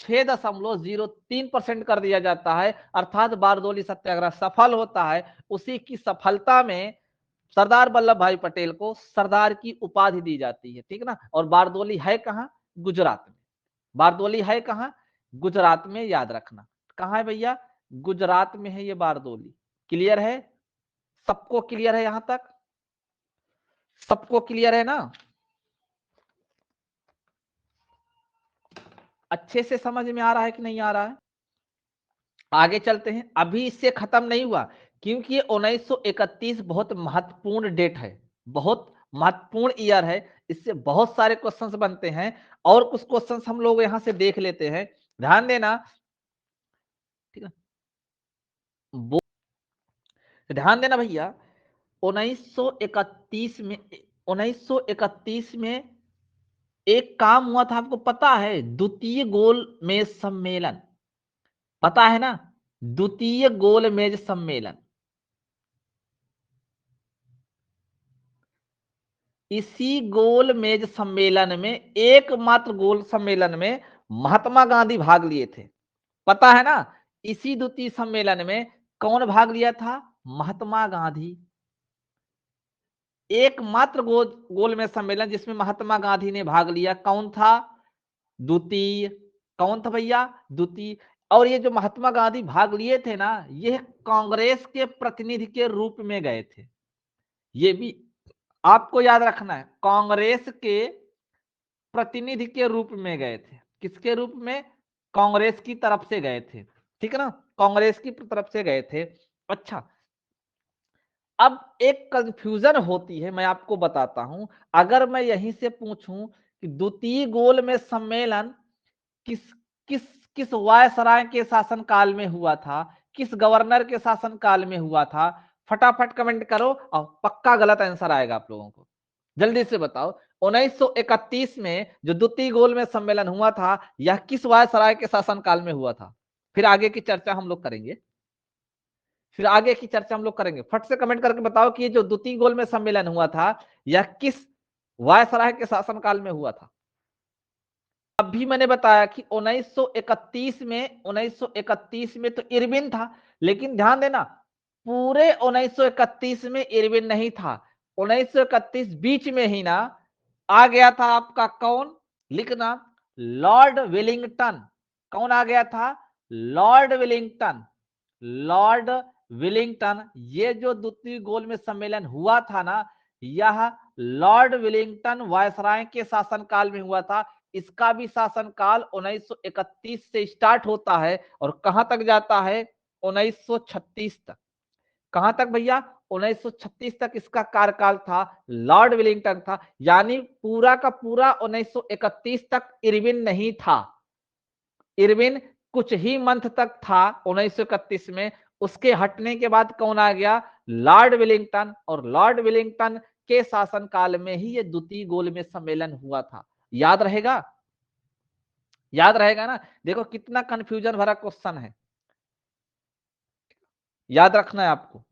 A: 6.03% कर दिया जाता है, अर्थात बारदोली सत्याग्रह सफल होता है। उसी की सफलता में सरदार वल्लभ भाई पटेल को सरदार की उपाधि दी जाती है, ठीक ना। और बारदोली है कहां? गुजरात में। बारदोली है कहां? गुजरात में, याद रखना। कहां है भैया? गुजरात में है ये बारदोली। क्लियर है? सबको क्लियर है? यहां तक सबको क्लियर है ना? अच्छे से समझ में आ रहा है कि नहीं आ रहा है? आगे चलते हैं। अभी इससे खत्म नहीं हुआ, क्योंकि ये 1931 बहुत महत्वपूर्ण डेट है, बहुत महत्वपूर्ण ईयर है। इससे बहुत सारे क्वेश्चंस बनते हैं, और कुछ क्वेश्चंस हम लोग यहां से देख लेते हैं। ध्यान देना, ठीक है। ध्यान देना भैया, 1931 में 1931 में एक काम हुआ था, आपको पता है? द्वितीय गोल मेज सम्मेलन, पता है ना? द्वितीय गोल मेज सम्मेलन। इसी गोल मेज सम्मेलन में, एकमात्र गोल सम्मेलन में महात्मा गांधी भाग लिए थे, पता है ना? इसी द्वितीय सम्मेलन में कौन भाग लिया था? महात्मा गांधी। एकमात्र गोल मेज सम्मेलन जिसमें महात्मा गांधी ने भाग लिया, कौन था? द्वितीय। कौन था भैया? द्वितीय। और ये जो महात्मा गांधी भाग लिए थे ना, ये कांग्रेस के प्रतिनिधि के रूप में गए थे। ये भी आपको याद रखना है, कांग्रेस के प्रतिनिधि के रूप में गए थे। किसके रूप में? कांग्रेस की तरफ से गए थे, ठीक है ना। कांग्रेस की तरफ से गए थे। अच्छा, अब एक कंफ्यूजन होती है, मैं आपको बताता हूं। अगर मैं यहीं से पूछूं कि द्वितीय गोल में सम्मेलन किस किस किस वायसराय के शासनकाल में हुआ था, किस गवर्नर के शासनकाल में हुआ था, फटाफट कमेंट करो और पक्का गलत आंसर आएगा आप लोगों को। जल्दी से बताओ, 1931 में जो द्वितीय गोल में सम्मेलन हुआ था, यह किस वायसराय के शासनकाल में हुआ था? फिर आगे की चर्चा हम लोग करेंगे। फट से कमेंट करके बताओ कि ये जो द्वितीय गोल में सम्मेलन हुआ था, यह किस वायसराय के शासनकाल में हुआ था? अभी मैंने बताया कि 1931 में तो इरविन था, लेकिन ध्यान देना, पूरे 1931 में इरविन नहीं था। 1931 बीच में ही ना आ गया था आपका कौन? लिखना, लॉर्ड विलिंगटन। कौन आ गया था? Lord Willingdon. Lord Willingdon. ये जो द्वितीय गोल में सम्मेलन हुआ था ना, यह लॉर्ड विलिंगटन वायसराय के शासनकाल में हुआ था। इसका भी शासनकाल 1931 से स्टार्ट होता है और कहां तक जाता है? 1936 तक। कहां तक भैया? 1936 तक इसका कार्यकाल था, लॉर्ड विलिंगटन था। यानी पूरा का पूरा 1931 तक इरविन नहीं था। इरविन कुछ ही मंथ तक था 1931 में। उसके हटने के बाद कौन आ गया? Lord Willingdon. और लॉर्ड विलिंगटन के शासनकाल में ही ये द्वितीय गोल में सम्मेलन हुआ था। याद रहेगा? याद रहेगा ना? देखो कितना कंफ्यूजन भरा क्वेश्चन है, याद रखना है आपको।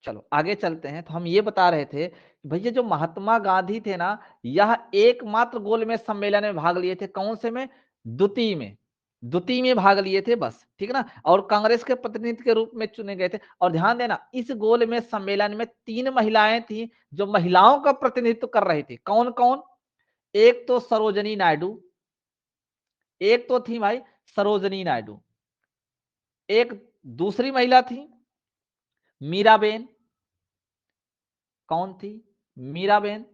A: चलो आगे चलते हैं। तो हम ये बता रहे थे कि भैया जो महात्मा गांधी थे ना, यह एकमात्र गोल में सम्मेलन में भाग लिए थे। कौन से में? द्वितीय में। द्वितीय में भाग लिए थे बस, ठीक है ना। और कांग्रेस के प्रतिनिधि के रूप में चुने गए थे। और ध्यान देना, इस गोल में सम्मेलन में 3 महिलाएं थी जो महिलाओं का प्रतिनिधित्व कर रही थी। कौन कौन? एक तो सरोजनी नायडू, एक तो थी भाई सरोजनी नायडू। एक दूसरी महिला थी मीराबेन। कौन थी? मीराबेन।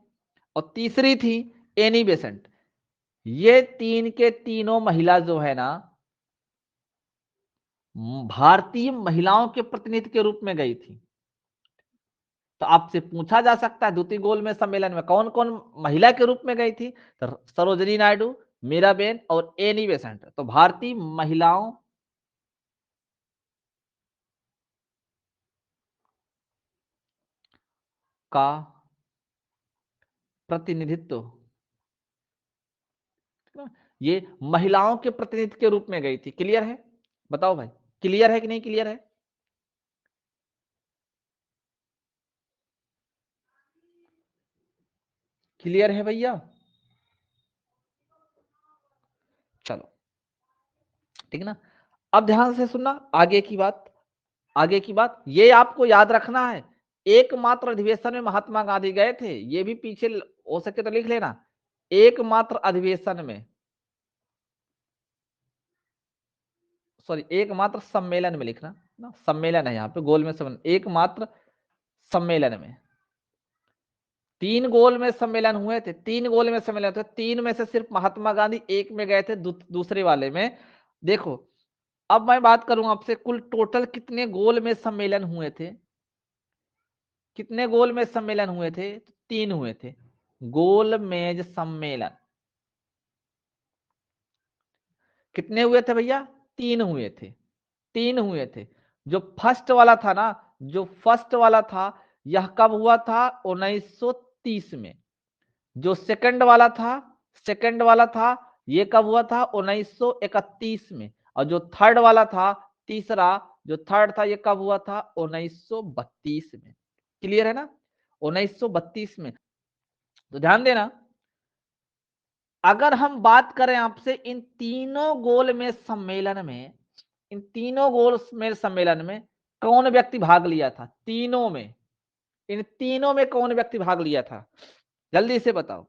A: और तीसरी थी एनी बेसेंट। ये तीन के तीनों महिला जो है ना, भारतीय महिलाओं के प्रतिनिधि के रूप में गई थी। तो आपसे पूछा जा सकता है द्वितीय गोल में सम्मेलन में कौन कौन महिला के रूप में गई थी? तो सरोजनी नायडू, मीराबेन और एनी बेसेंट। तो भारतीय महिलाओं का प्रतिनिधित्व, ये महिलाओं के प्रतिनिधित्व के रूप में गई थी। क्लियर है? बताओ भाई, क्लियर है कि नहीं क्लियर है? क्लियर है भैया? चलो ठीक है ना। अब ध्यान से सुनना आगे की बात। आगे की बात ये आपको याद रखना है, एकमात्र अधिवेशन में महात्मा गांधी गए थे, ये भी पीछे हो सके तो लिख लेना, एकमात्र अधिवेशन में, सॉरी एकमात्र सम्मेलन में लिखना ना, सम्मेलन है यहाँ पे, गोल में सम्मेलन, एकमात्र सम्मेलन में। 3 गोल में सम्मेलन हुए थे, 3 गोल में सम्मेलन थे, 3 में से सिर्फ महात्मा गांधी एक में गए थे, दूसरे वाले में। देखो अब मैं बात करूं आपसे, कुल टोटल कितने गोल में सम्मेलन हुए थे? कितने गोल में सम्मेलन हुए थे? 3 हुए थे, गोल मेज सम्मेलन। कितने हुए थे भैया? 3 हुए थे, 3 हुए थे। जो फर्स्ट वाला था ना, जो फर्स्ट वाला था, यह कब हुआ था? 1930 में। जो सेकंड वाला था, सेकंड वाला था, ये कब हुआ था? 1931 में। और जो थर्ड वाला था, तीसरा जो थर्ड था, ये कब हुआ था? 1932 में। क्लियर है ना? 1932 में। तो ध्यान देना, अगर हम बात करें आपसे इन तीनों गोल में सम्मेलन में, इन तीनों गोल में सम्मेलन में कौन व्यक्ति भाग लिया था? तीनों में, इन तीनों में कौन व्यक्ति भाग लिया था? जल्दी से बताओ।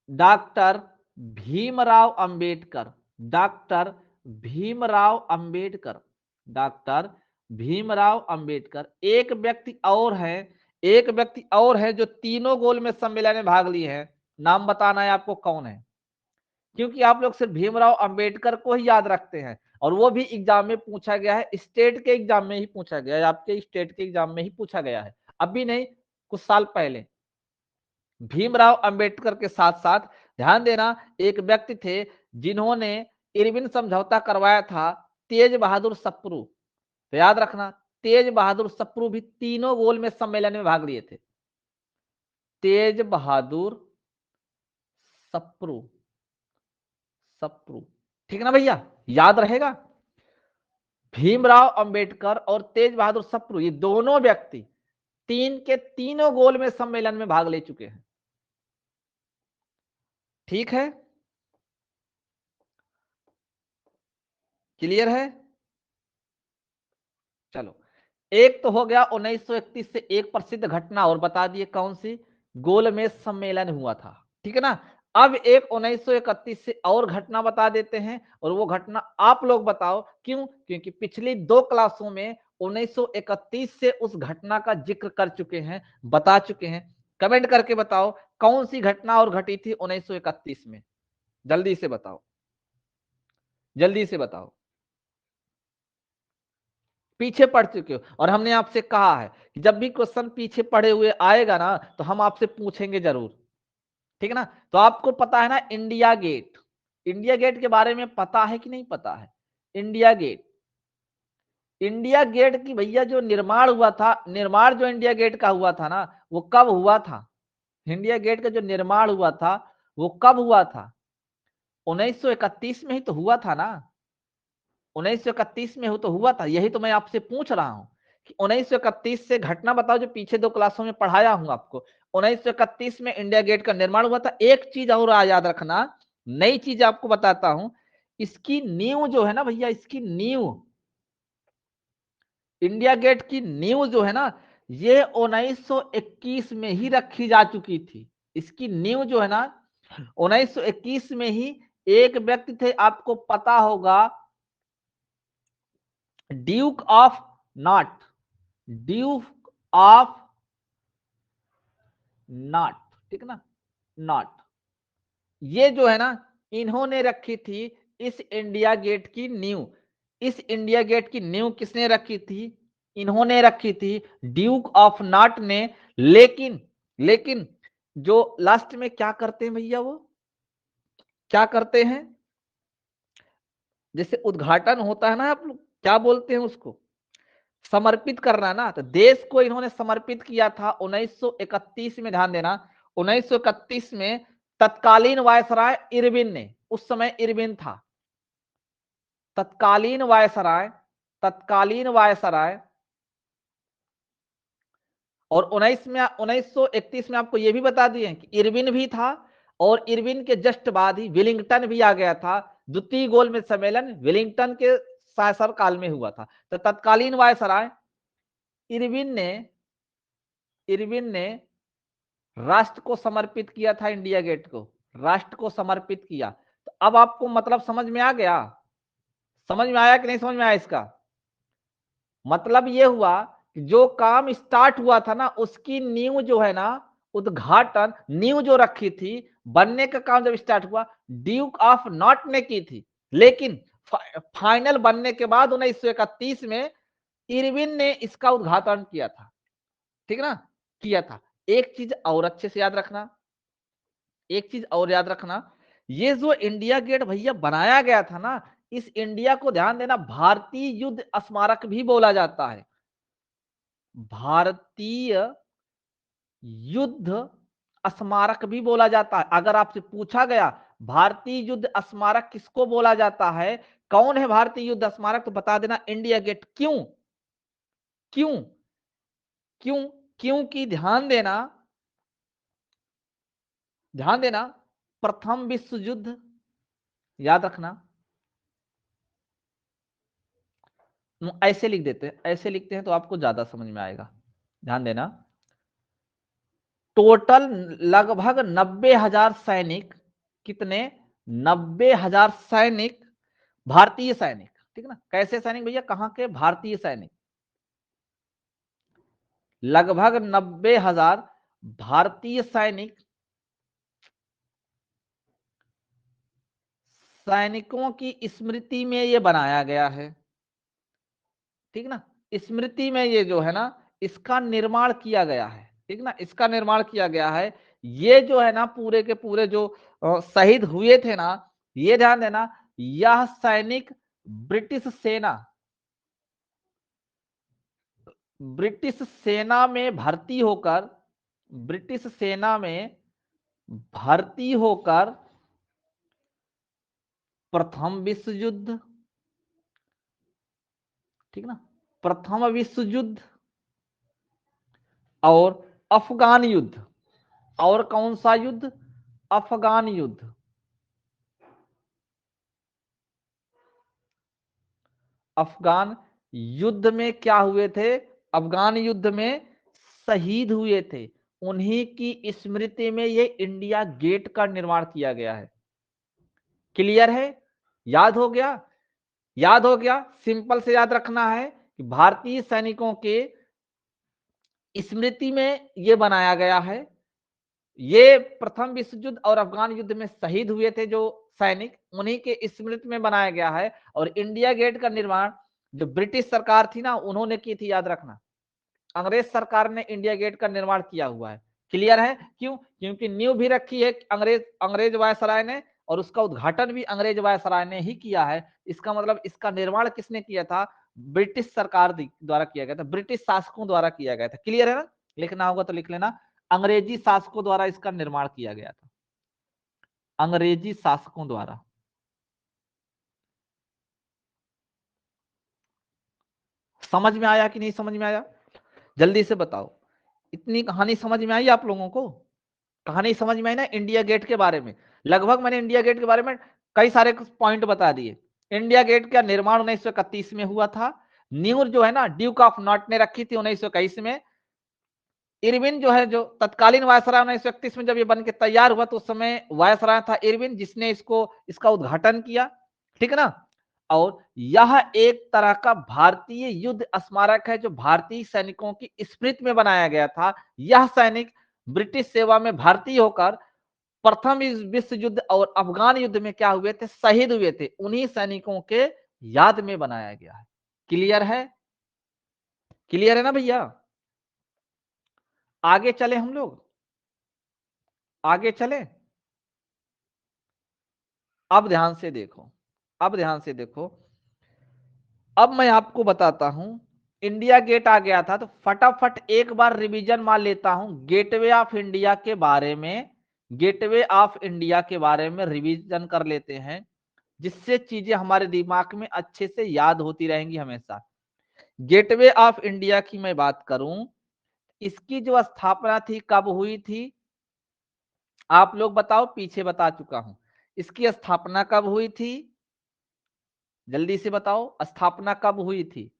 A: Doctor Bhimrao Ambedkar, doctor Bhimrao Ambedkar, doctor Bhimrao Ambedkar. एक व्यक्ति और है, एक व्यक्ति और है जो तीनों गोल में सम्मेलन में भाग लिए हैं, नाम बताना है आपको कौन है, क्योंकि आप लोग सिर्फ भीमराव अंबेडकर को ही याद रखते हैं, और वो भी एग्जाम में पूछा गया है, स्टेट के एग्जाम में ही पूछा गया है, आपके स्टेट के एग्जाम में ही पूछा गया है, अभी नहीं, कुछ साल पहले। भीमराव अंबेडकर के साथ साथ ध्यान देना, एक व्यक्ति थे जिन्होंने इरविन समझौता करवाया था, तेज बहादुर सप्रू। तो याद रखना, तेज बहादुर सप्रू भी तीनों गोल में सम्मेलन में भाग लिए थे। तेज बहादुर सप्रू, सप्रू, ठीक है ना भैया? याद रहेगा, भीमराव अंबेडकर और तेज बहादुर सप्रू, ये दोनों व्यक्ति तीन के तीनों गोल में सम्मेलन में भाग ले चुके हैं। ठीक है? क्लियर है? चलो, एक तो हो गया 1931 से एक प्रसिद्ध घटना और बता दिए, कौन सी? गोल मेज सम्मेलन हुआ था। ठीक है ना? अब एक 1931 से और घटना बता देते हैं, और वो घटना आप लोग बताओ क्यों? क्योंकि पिछली 2 क्लासों में 1931 से उस घटना का जिक्र कर चुके हैं, बता चुके हैं। कमेंट करके बताओ कौन सी घटना और घटी थी 1931 में, जल्दी से बताओ, जल्दी से बताओ। पीछे पढ़ चुके हो, और हमने आपसे कहा है कि जब भी क्वेश्चन पीछे पढ़े हुए आएगा ना, तो हम आपसे पूछेंगे जरूर। ठीक है ना? तो आपको पता है ना इंडिया गेट, इंडिया गेट के बारे में पता है कि नहीं पता है? इंडिया गेट, इंडिया गेट की भैया जो निर्माण हुआ था, निर्माण जो इंडिया गेट का हुआ था ना, वो कब हुआ था? इंडिया गेट का जो निर्माण हुआ था, वो कब हुआ था? 1931 में ही तो हुआ था ना, 1931 में हो तो हुआ था, यही तो मैं आपसे पूछ रहा हूं कि 1931 से घटना बताओ, जो पीछे 2 क्लासों में पढ़ाया हूं आपको। 1931 में इंडिया गेट का निर्माण हुआ था। एक चीज और याद रखना, नई चीज आपको बताता हूं, इसकी नींव जो है ना भैया, इसकी नींव, इंडिया गेट की नींव जो है ना, ये 1921 में ही रखी जा चुकी थी। इसकी नींव जो है ना, 1921 में ही एक व्यक्ति थे, आपको पता होगा, Duke of not, Duke of not, ठीक है ना, नॉट, ये जो है ना, इन्होंने रखी थी इस इंडिया गेट की नींव। इस इंडिया गेट की नींव किसने रखी थी? इन्होंने रखी थी, ड्यूक ऑफ नॉट ने। लेकिन लेकिन जो लास्ट में क्या करते हैं भैया, वो क्या करते हैं? जैसे उद्घाटन होता है ना, आप लोग क्या बोलते हैं उसको? समर्पित करना ना, तो देश को इन्होंने समर्पित किया था 1931 में। ध्यान देना, 1931 में तत्कालीन वायसराय इरविन ने, उस समय इरविन था तत्कालीन वायसराय, तत्कालीन वायसराय। और 1931 में आपको यह भी बता दिए कि इरविन भी था, और इरविन के जस्ट बाद ही विलिंगटन भी आ गया था। द्वितीय गोलमेज सम्मेलन विलिंगटन के शासन काल में हुआ था। तो तत्कालीन वायसराय इरविन ने राष्ट्र को समर्पित किया था, इंडिया गेट को राष्ट्र को समर्पित किया। तो अब आपको मतलब समझ में आ गया? समझ में आया कि नहीं समझ में आया? इसका मतलब ये हुआ कि जो काम स्टार्ट हुआ था ना, उसकी नींव जो है ना, उद्घाटन नींव जो रखी थी, बनने का काम जब स्टार्ट हुआ, ड्यूक ऑफ नॉट ने की थी। लेकिन फाइनल बनने के बाद 1931 में इरविन ने इसका उद्घाटन किया था। ठीक ना, किया था। एक चीज और अच्छे से याद रखना, एक चीज और याद रखना, ये जो इंडिया गेट भैया बनाया गया था ना, इस इंडिया को ध्यान देना भारतीय युद्ध स्मारक भी बोला जाता है। भारतीय युद्ध स्मारक भी बोला जाता है। अगर आपसे पूछा गया भारतीय युद्ध स्मारक किसको बोला जाता है, कौन है भारतीय युद्ध स्मारक, तो बता देना इंडिया गेट। क्यों? क्यों? क्यों? क्योंकि ध्यान देना, ध्यान देना, प्रथम विश्व युद्ध, याद रखना, ऐसे लिख देते हैं, ऐसे लिखते हैं तो आपको ज्यादा समझ में आएगा। ध्यान देना, टोटल लगभग 90,000 सैनिक, कितने? 90,000 सैनिक, भारतीय सैनिक। ठीक ना, कैसे सैनिक भैया? कहां के? भारतीय सैनिक। लगभग 90,000 भारतीय सैनिक, सैनिकों की स्मृति में ये बनाया गया है। ठीक ना, स्मृति में ये जो है ना, इसका निर्माण किया गया है। ठीक ना, इसका निर्माण किया गया है। ये जो है ना, पूरे के पूरे जो शहीद हुए थे ना, ये ध्यान देना, यह सैनिक ब्रिटिश सेना, ब्रिटिश सेना में भर्ती होकर, ब्रिटिश सेना में भर्ती होकर प्रथम विश्व युद्ध, ठीक ना, प्रथम विश्व युद्ध और अफगान युद्ध, और कौन सा युद्ध? अफगान युद्ध। अफगान युद्ध में क्या हुए थे? अफगान युद्ध में शहीद हुए थे। उन्हीं की स्मृति में ये इंडिया गेट का निर्माण किया गया है। क्लियर है? याद हो गया? याद हो गया? सिंपल से याद रखना है कि भारतीय सैनिकों के स्मृति में यह बनाया गया है। ये प्रथम विश्व युद्ध और अफगान युद्ध में शहीद हुए थे जो सैनिक, उन्हीं के स्मृति में बनाया गया है। और इंडिया गेट का निर्माण जो ब्रिटिश सरकार थी ना, उन्होंने की थी, याद रखना। अंग्रेज सरकार ने इंडिया गेट का निर्माण किया हुआ है। क्लियर है? क्यों? क्योंकि नींव भी रखी है अंग्रेज वायसराय ने, और उसका उद्घाटन भी अंग्रेज वायसराय ने ही किया है। इसका मतलब इसका निर्माण किसने किया था? ब्रिटिश सरकार द्वारा किया गया था, ब्रिटिश शासकों द्वारा किया गया था। क्लियर है ना? लिखना होगा तो लिख लेना, अंग्रेजी शासकों द्वारा इसका निर्माण किया गया था, अंग्रेजी शासकों द्वारा। समझ में आया कि नहीं समझ में आया? जल्दी से बताओ, इतनी कहानी समझ में आई आप लोगों को? कहानी समझ में आई ना इंडिया गेट के बारे में? लगभग मैंने इंडिया गेट के बारे में कई सारे पॉइंट बता दिए। इंडिया गेट का निर्माण 1931 में हुआ था। न्यू जो है ना, ड्यूक ऑफ नॉट ने रखी थी 1921 में। इरविन जो है, जो तत्कालीन वायसराय 1931 में जब ये बन के तैयार हुआ, तो उस समय वायसराय था इरविन, जिसने इसका उद्घाटन किया। ठीक है ना? और यह एक तरह का भारतीय युद्ध स्मारक है जो भारतीय सैनिकों की स्मृति में बनाया गया था। यह सैनिक ब्रिटिश सेवा में भर्ती होकर प्रथम विश्व युद्ध और अफगान युद्ध में क्या हुए थे? शहीद हुए थे। उन्हीं सैनिकों के याद में बनाया गया है। क्लियर है? क्लियर है ना भैया? आगे चले हम लोग, आगे चले। अब ध्यान से देखो, अब ध्यान से देखो, अब मैं आपको बताता हूं इंडिया गेट आ गया था, तो फटाफट एक बार रिवीजन मार लेता हूं गेटवे ऑफ इंडिया के बारे में। गेटवे ऑफ इंडिया के बारे में रिवीजन कर लेते हैं, जिससे चीजें हमारे दिमाग में अच्छे से याद होती रहेंगी हमेशा। गेटवे ऑफ इंडिया की मैं बात करूं, इसकी जो स्थापना थी कब हुई थी, आप लोग बताओ, पीछे बता चुका हूं। इसकी स्थापना कब हुई थी, जल्दी से बताओ, स्थापना कब हुई थी?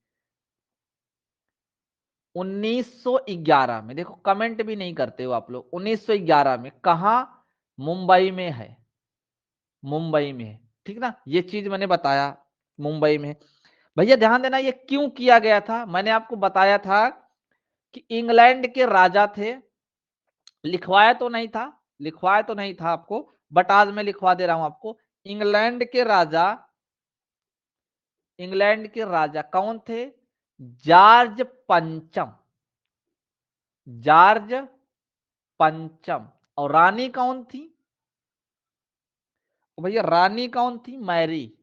A: 1911 में। देखो कमेंट भी नहीं करते हो आप लोग। 1911 में। कहा? मुंबई में है, मुंबई में है, ठीक ना, ये चीज मैंने बताया, मुंबई में। भैया ध्यान देना, ये क्यों किया गया था, मैंने आपको बताया था कि इंग्लैंड के राजा थे, लिखवाया तो नहीं था, लिखवाया तो नहीं था आपको, बट आज मैं लिखवा दे रहा हूं आपको। इंग्लैंड के राजा, इंग्लैंड के राजा कौन थे? जॉर्ज पंचम, जॉर्ज पंचम। और रानी कौन थी? भैया रानी कौन थी? मैरी।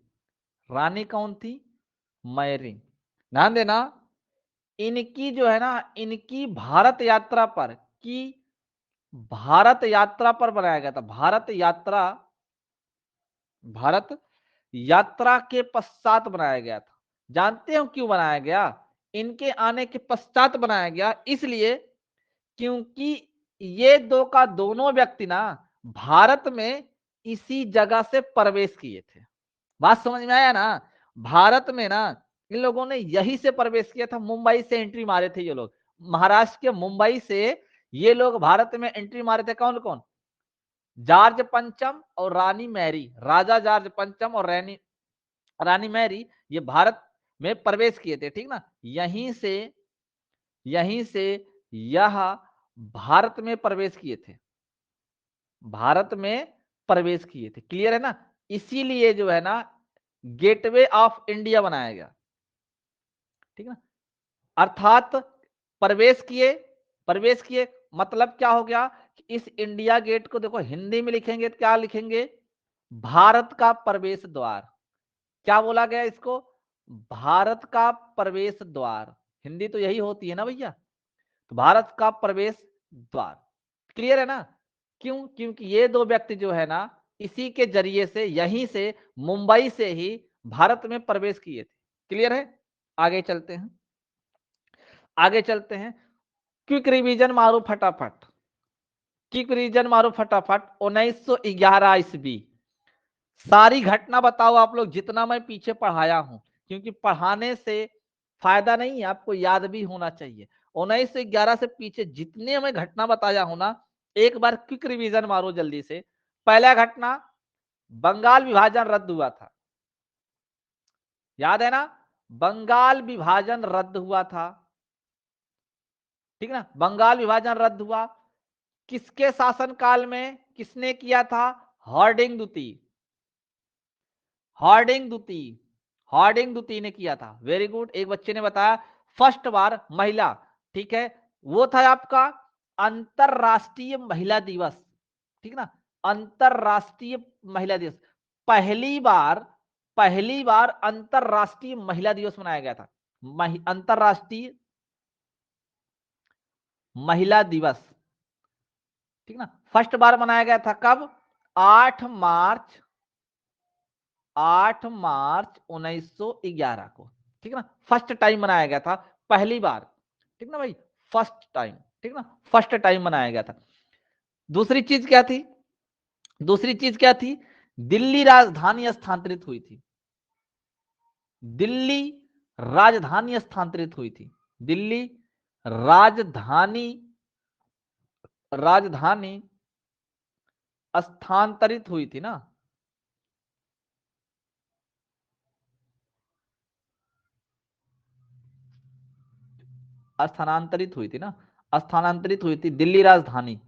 A: रानी कौन थी? मैरी। ध्यान देना, इनकी जो है ना, इनकी भारत यात्रा पर, की भारत यात्रा पर बनाया गया था। भारत यात्रा, भारत यात्रा के पश्चात बनाया गया था। जानते हो क्यों बनाया गया? इनके आने के पश्चात बनाया गया इसलिए क्योंकि ये दो का दोनों व्यक्ति ना भारत में इसी जगह से प्रवेश किए थे। बात समझ में आया ना? भारत में ना इन लोगों ने यही से प्रवेश किया था, मुंबई से एंट्री मारे थे ये लोग। महाराष्ट्र के मुंबई से ये लोग भारत में एंट्री मारे थे। कौन कौन? जॉर्ज पंचम और रानी मैरी। राजा जॉर्ज पंचम और रानी रानी मैरी, ये भारत में प्रवेश किए थे, ठीक ना। यहीं से, यहीं से यह भारत में प्रवेश किए थे, भारत में प्रवेश किए थे। क्लियर है ना? इसीलिए जो है ना गेटवे ऑफ इंडिया बनाया गया, ठीक ना। अर्थात प्रवेश किए, प्रवेश किए मतलब क्या हो गया कि इस इंडिया गेट को देखो हिंदी में लिखेंगे तो क्या लिखेंगे? भारत का प्रवेश द्वार। क्या बोला गया इसको? भारत का प्रवेश द्वार। हिंदी तो यही होती है ना भैया, तो भारत का प्रवेश द्वार। क्लियर है ना? क्यों? क्योंकि ये दो व्यक्ति जो है ना इसी के जरिए से, यहीं से, मुंबई से ही भारत में प्रवेश किए थे। क्लियर है? आगे चलते हैं, आगे चलते हैं। क्विक रिवीजन मारो फटाफट, क्विक रिवीजन मारो फटाफट। 1911 ईस्वी, सारी घटना बताओ आप लोग, जितना मैं पीछे पढ़ाया हूं, क्योंकि पढ़ाने से फायदा नहीं है, आपको याद भी होना चाहिए। 1911 से पीछे जितने मैं घटना बताया हूं ना, एक बार क्विक रिवीजन मारो जल्दी से। पहला घटना, बंगाल विभाजन रद्द हुआ था, याद है ना? बंगाल विभाजन रद्द हुआ था, ठीक ना। बंगाल विभाजन रद्द हुआ, किसके शासनकाल में, किसने किया था? हार्डिंग द्वितीय, हार्डिंग द्वितीय, हार्डिंग द्वितीय ने किया था। वेरी गुड, एक बच्चे ने बताया फर्स्ट बार महिला, ठीक है। वो था आपका अंतरराष्ट्रीय महिला दिवस, ठीक ना, अंतरराष्ट्रीय महिला दिवस। पहली बार, पहली बार अंतरराष्ट्रीय महिला दिवस मनाया गया था। अंतरराष्ट्रीय महिला दिवस, ठीक ना, फर्स्ट बार मनाया गया था कब? 8 मार्च, 8 मार्च 1911 को, ठीक ना, फर्स्ट टाइम मनाया गया था, पहली बार, ठीक ना भाई, फर्स्ट टाइम, ठीक ना, फर्स्ट टाइम मनाया गया था। दूसरी चीज क्या थी? दूसरी चीज क्या थी? दिल्ली राजधानी स्थानांतरित हुई थी, दिल्ली राजधानी स्थानांतरित हुई थी, दिल्ली राजधानी, राजधानी स्थानांतरित हुई थी ना, स्थानांतरित हुई थी ना, स्थानांतरित हुई थी दिल्ली राजधानी।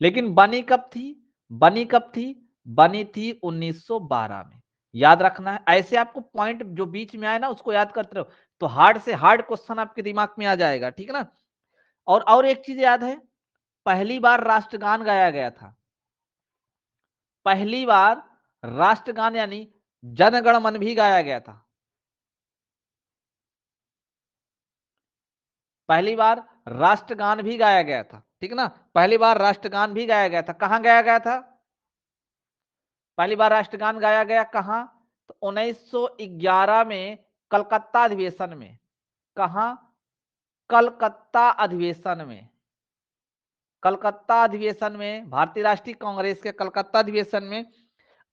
A: लेकिन बनी कब थी? बनी कब थी? बनी थी 1912 में। याद रखना है, ऐसे आपको पॉइंट जो बीच में आए ना उसको याद करते रहो, तो हार्ड से हार्ड क्वेश्चन आपके दिमाग में आ जाएगा, ठीक है ना। और एक चीज याद है, पहली बार राष्ट्रगान गाया गया था, पहली बार राष्ट्रगान यानी जनगण मन भी गाया गया था। पहली बार राष्ट्रगान भी गाया गया था, ठीक ना, पहली बार राष्ट्रगान भी गाया गया था। कहां गाया गया था? पहली बार राष्ट्रगान गाया गया कहां? तो 1911 में कलकत्ता अधिवेशन में। कहां? कलकत्ता अधिवेशन में। कलकत्ता अधिवेशन में, भारतीय राष्ट्रीय कांग्रेस के कलकत्ता अधिवेशन में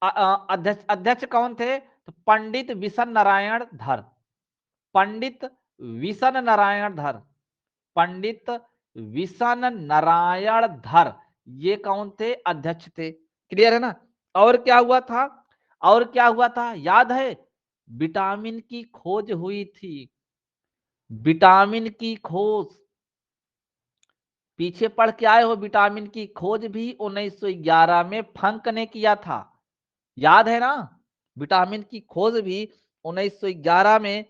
A: अध्यक्ष अध्यक्ष कौन थे? तो पंडित विशन नारायण धर। पंडित विशन नारायण धर। पंडित विशन नारायण धर, ये कौन थे? अध्यक्ष थे। क्लियर है ना? और क्या हुआ था? और क्या हुआ था याद है? विटामिन की खोज हुई थी। विटामिन की खोज, पीछे पढ़ के आए हो, विटामिन की खोज भी 1911 में फंक ने किया था। याद है ना? विटामिन की खोज भी 1911 में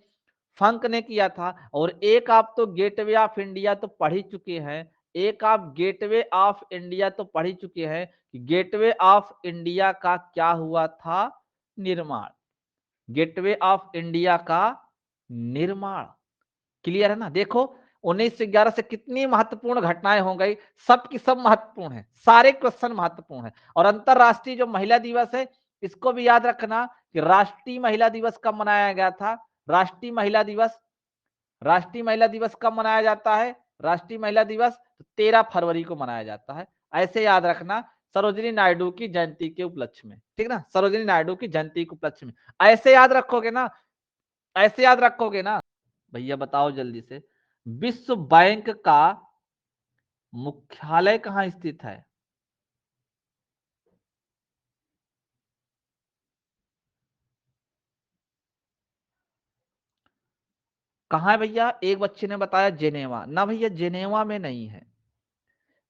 A: फंक ने किया था। और एक आप तो गेटवे ऑफ इंडिया तो पढ़ ही चुके हैं। एक आप गेटवे ऑफ इंडिया तो पढ़ ही चुके हैं कि गेटवे ऑफ इंडिया का क्या हुआ था? निर्माण। गेटवे ऑफ इंडिया का निर्माण। क्लियर है ना? देखो 1911 से कितनी महत्वपूर्ण घटनाएं हो गई, सब की सब महत्वपूर्ण है, सारे क्वेश्चन महत्वपूर्ण है। और अंतरराष्ट्रीय जो महिला दिवस है, इसको भी याद रखना कि राष्ट्रीय महिला दिवस कब मनाया गया था? राष्ट्रीय महिला दिवस, राष्ट्रीय महिला दिवस कब मनाया जाता है? राष्ट्रीय महिला दिवस 13 फरवरी को मनाया जाता है। ऐसे याद रखना, सरोजिनी नायडू की जयंती के उपलक्ष्य में, ठीक ना, सरोजिनी नायडू की जयंती के उपलक्ष्य में। ऐसे याद रखोगे ना, ऐसे याद रखोगे ना। भैया बताओ जल्दी से, विश्व बैंक का मुख्यालय कहां स्थित है? कहां है भैया? एक बच्चे ने बताया जेनेवा। ना भैया, जेनेवा में नहीं है,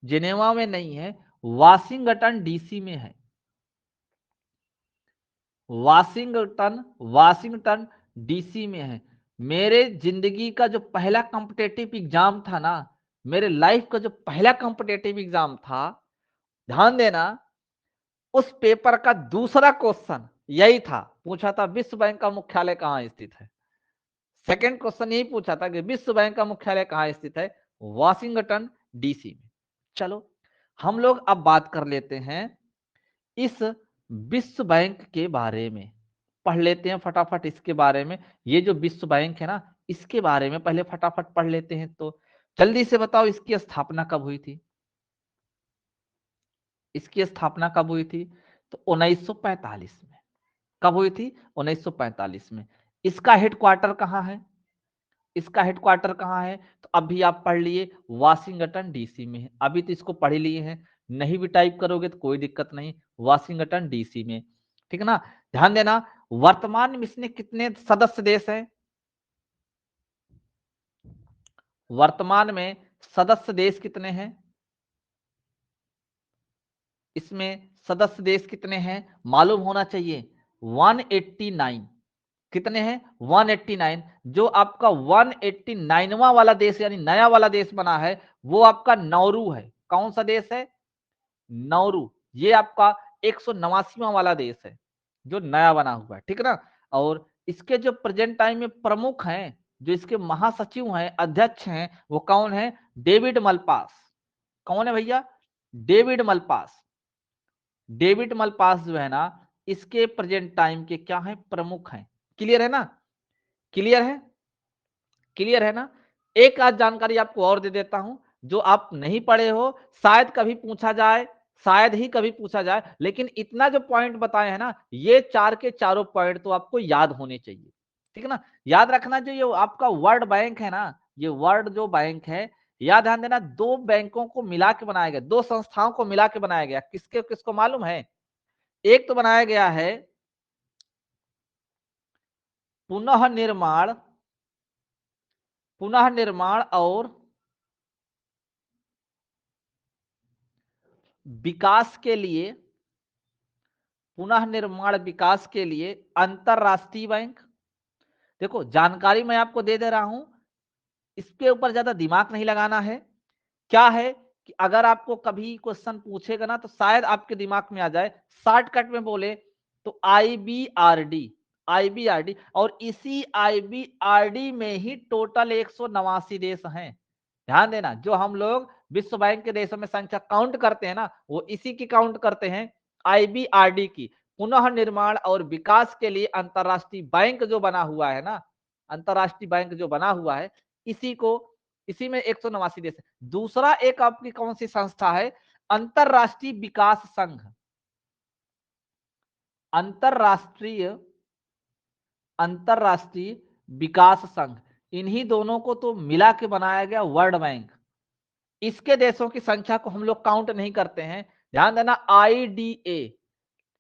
A: जेनेवा में नहीं है, वाशिंगटन डीसी में है। वाशिंगटन, वाशिंगटन डीसी में है। मेरे जिंदगी का जो पहला कॉम्पिटेटिव एग्जाम था ना, मेरे लाइफ का जो पहला कॉम्पिटेटिव एग्जाम था, ध्यान देना, उस पेपर का दूसरा क्वेश्चन यही था, पूछा था विश्व बैंक का मुख्यालय कहां स्थित है। सेकंड क्वेश्चन यही पूछा था कि विश्व बैंक का मुख्यालय कहां स्थित है? वाशिंगटन डीसी में। चलो हम लोग अब बात कर लेते हैं इस विश्व बैंक के बारे में, पढ़ लेते हैं फटाफट इसके बारे में। ये जो विश्व बैंक है ना, इसके बारे में पहले फटाफट पढ़ लेते हैं। तो जल्दी से बताओ, इसकी स्थापना कब हुई थी? इसकी स्थापना कब हुई थी? तो 1945 में। कब हुई थी? 1945 में। इसका हेडक्वार्टर कहां है? इसका हेडक्वार्टर कहां है? तो अभी आप पढ़ लिए, वाशिंगटन डीसी में है। अभी तो इसको पढ़ लिए हैं, नहीं भी टाइप करोगे तो कोई दिक्कत नहीं, वाशिंगटन डीसी में, ठीक है ना। ध्यान देना, वर्तमान में इसमें कितने सदस्य देश हैं? वर्तमान में सदस्य देश कितने हैं? इसमें सदस्य देश कितने हैं मालूम होना चाहिए। 189। कितने हैं? 189। जो आपका 189वां वाला देश यानी नया वाला देश बना है, वो आपका नौरू है। कौन सा देश है? नौरू। ये आपका 189वां वाला देश है जो नया बना हुआ है, ठीक है ना। और इसके जो प्रेजेंट टाइम में प्रमुख हैं, जो इसके महासचिव हैं, अध्यक्ष हैं, वो कौन है? David Malpass. कौन है भैया? David Malpass. डेविड मलपास जो है ना, इसके प्रेजेंट टाइम के क्या है? प्रमुख हैं। क्लियर है ना? क्लियर है? क्लियर है ना? एक आध जानकारी आपको और दे देता हूं, जो आप नहीं पढ़े हो, शायद कभी पूछा जाए, शायद ही कभी पूछा जाए, लेकिन इतना जो पॉइंट बताए हैं ना, ये चार के चारों पॉइंट तो आपको याद होने चाहिए, ठीक है ना। याद रखना, जो ये आपका वर्ल्ड बैंक है ना, ये वर्ल्ड जो बैंक है, याद ध्यान देना, दो बैंकों को मिला के बनाया गया, दो संस्थाओं को मिला के बनाया गया। किसके किसको मालूम है? एक तो बनाया गया है पुनः निर्माण, पुनः निर्माण और विकास के लिए, पुनः निर्माण विकास के लिए अंतरराष्ट्रीय बैंक। देखो जानकारी मैं आपको दे दे रहा हूं, इसके ऊपर ज्यादा दिमाग नहीं लगाना है। क्या है कि अगर आपको कभी क्वेश्चन पूछेगा ना, तो शायद आपके दिमाग में आ जाए, शॉर्टकट में बोले तो आईबीआरडी। आईबीआरडी, और इसी आईबीआरडी में ही टोटल 189 देश हैं। ध्यान देना, जो हम लोग विश्व बैंक के देशों में संख्या काउंट करते हैं ना, वो इसी की काउंट करते हैं, IBRD की, पुनः निर्माण और विकास के लिए अंतरराष्ट्रीय बैंक जो बना हुआ है ना, अंतरराष्ट्रीय बैंक जो बना हुआ है, इसी को, इसी में 189 देश है। दूसरा एक आपकी कौन सी संस्था है, अंतरराष्ट्रीय विकास संघ, अंतरराष्ट्रीय अंतरराष्ट्रीय विकास संघ, इन्हीं दोनों को तो मिला के बनाया गया वर्ल्ड बैंक। इसके देशों की संख्या को हम लोग काउंट नहीं करते हैं। ध्यान देना, IDA,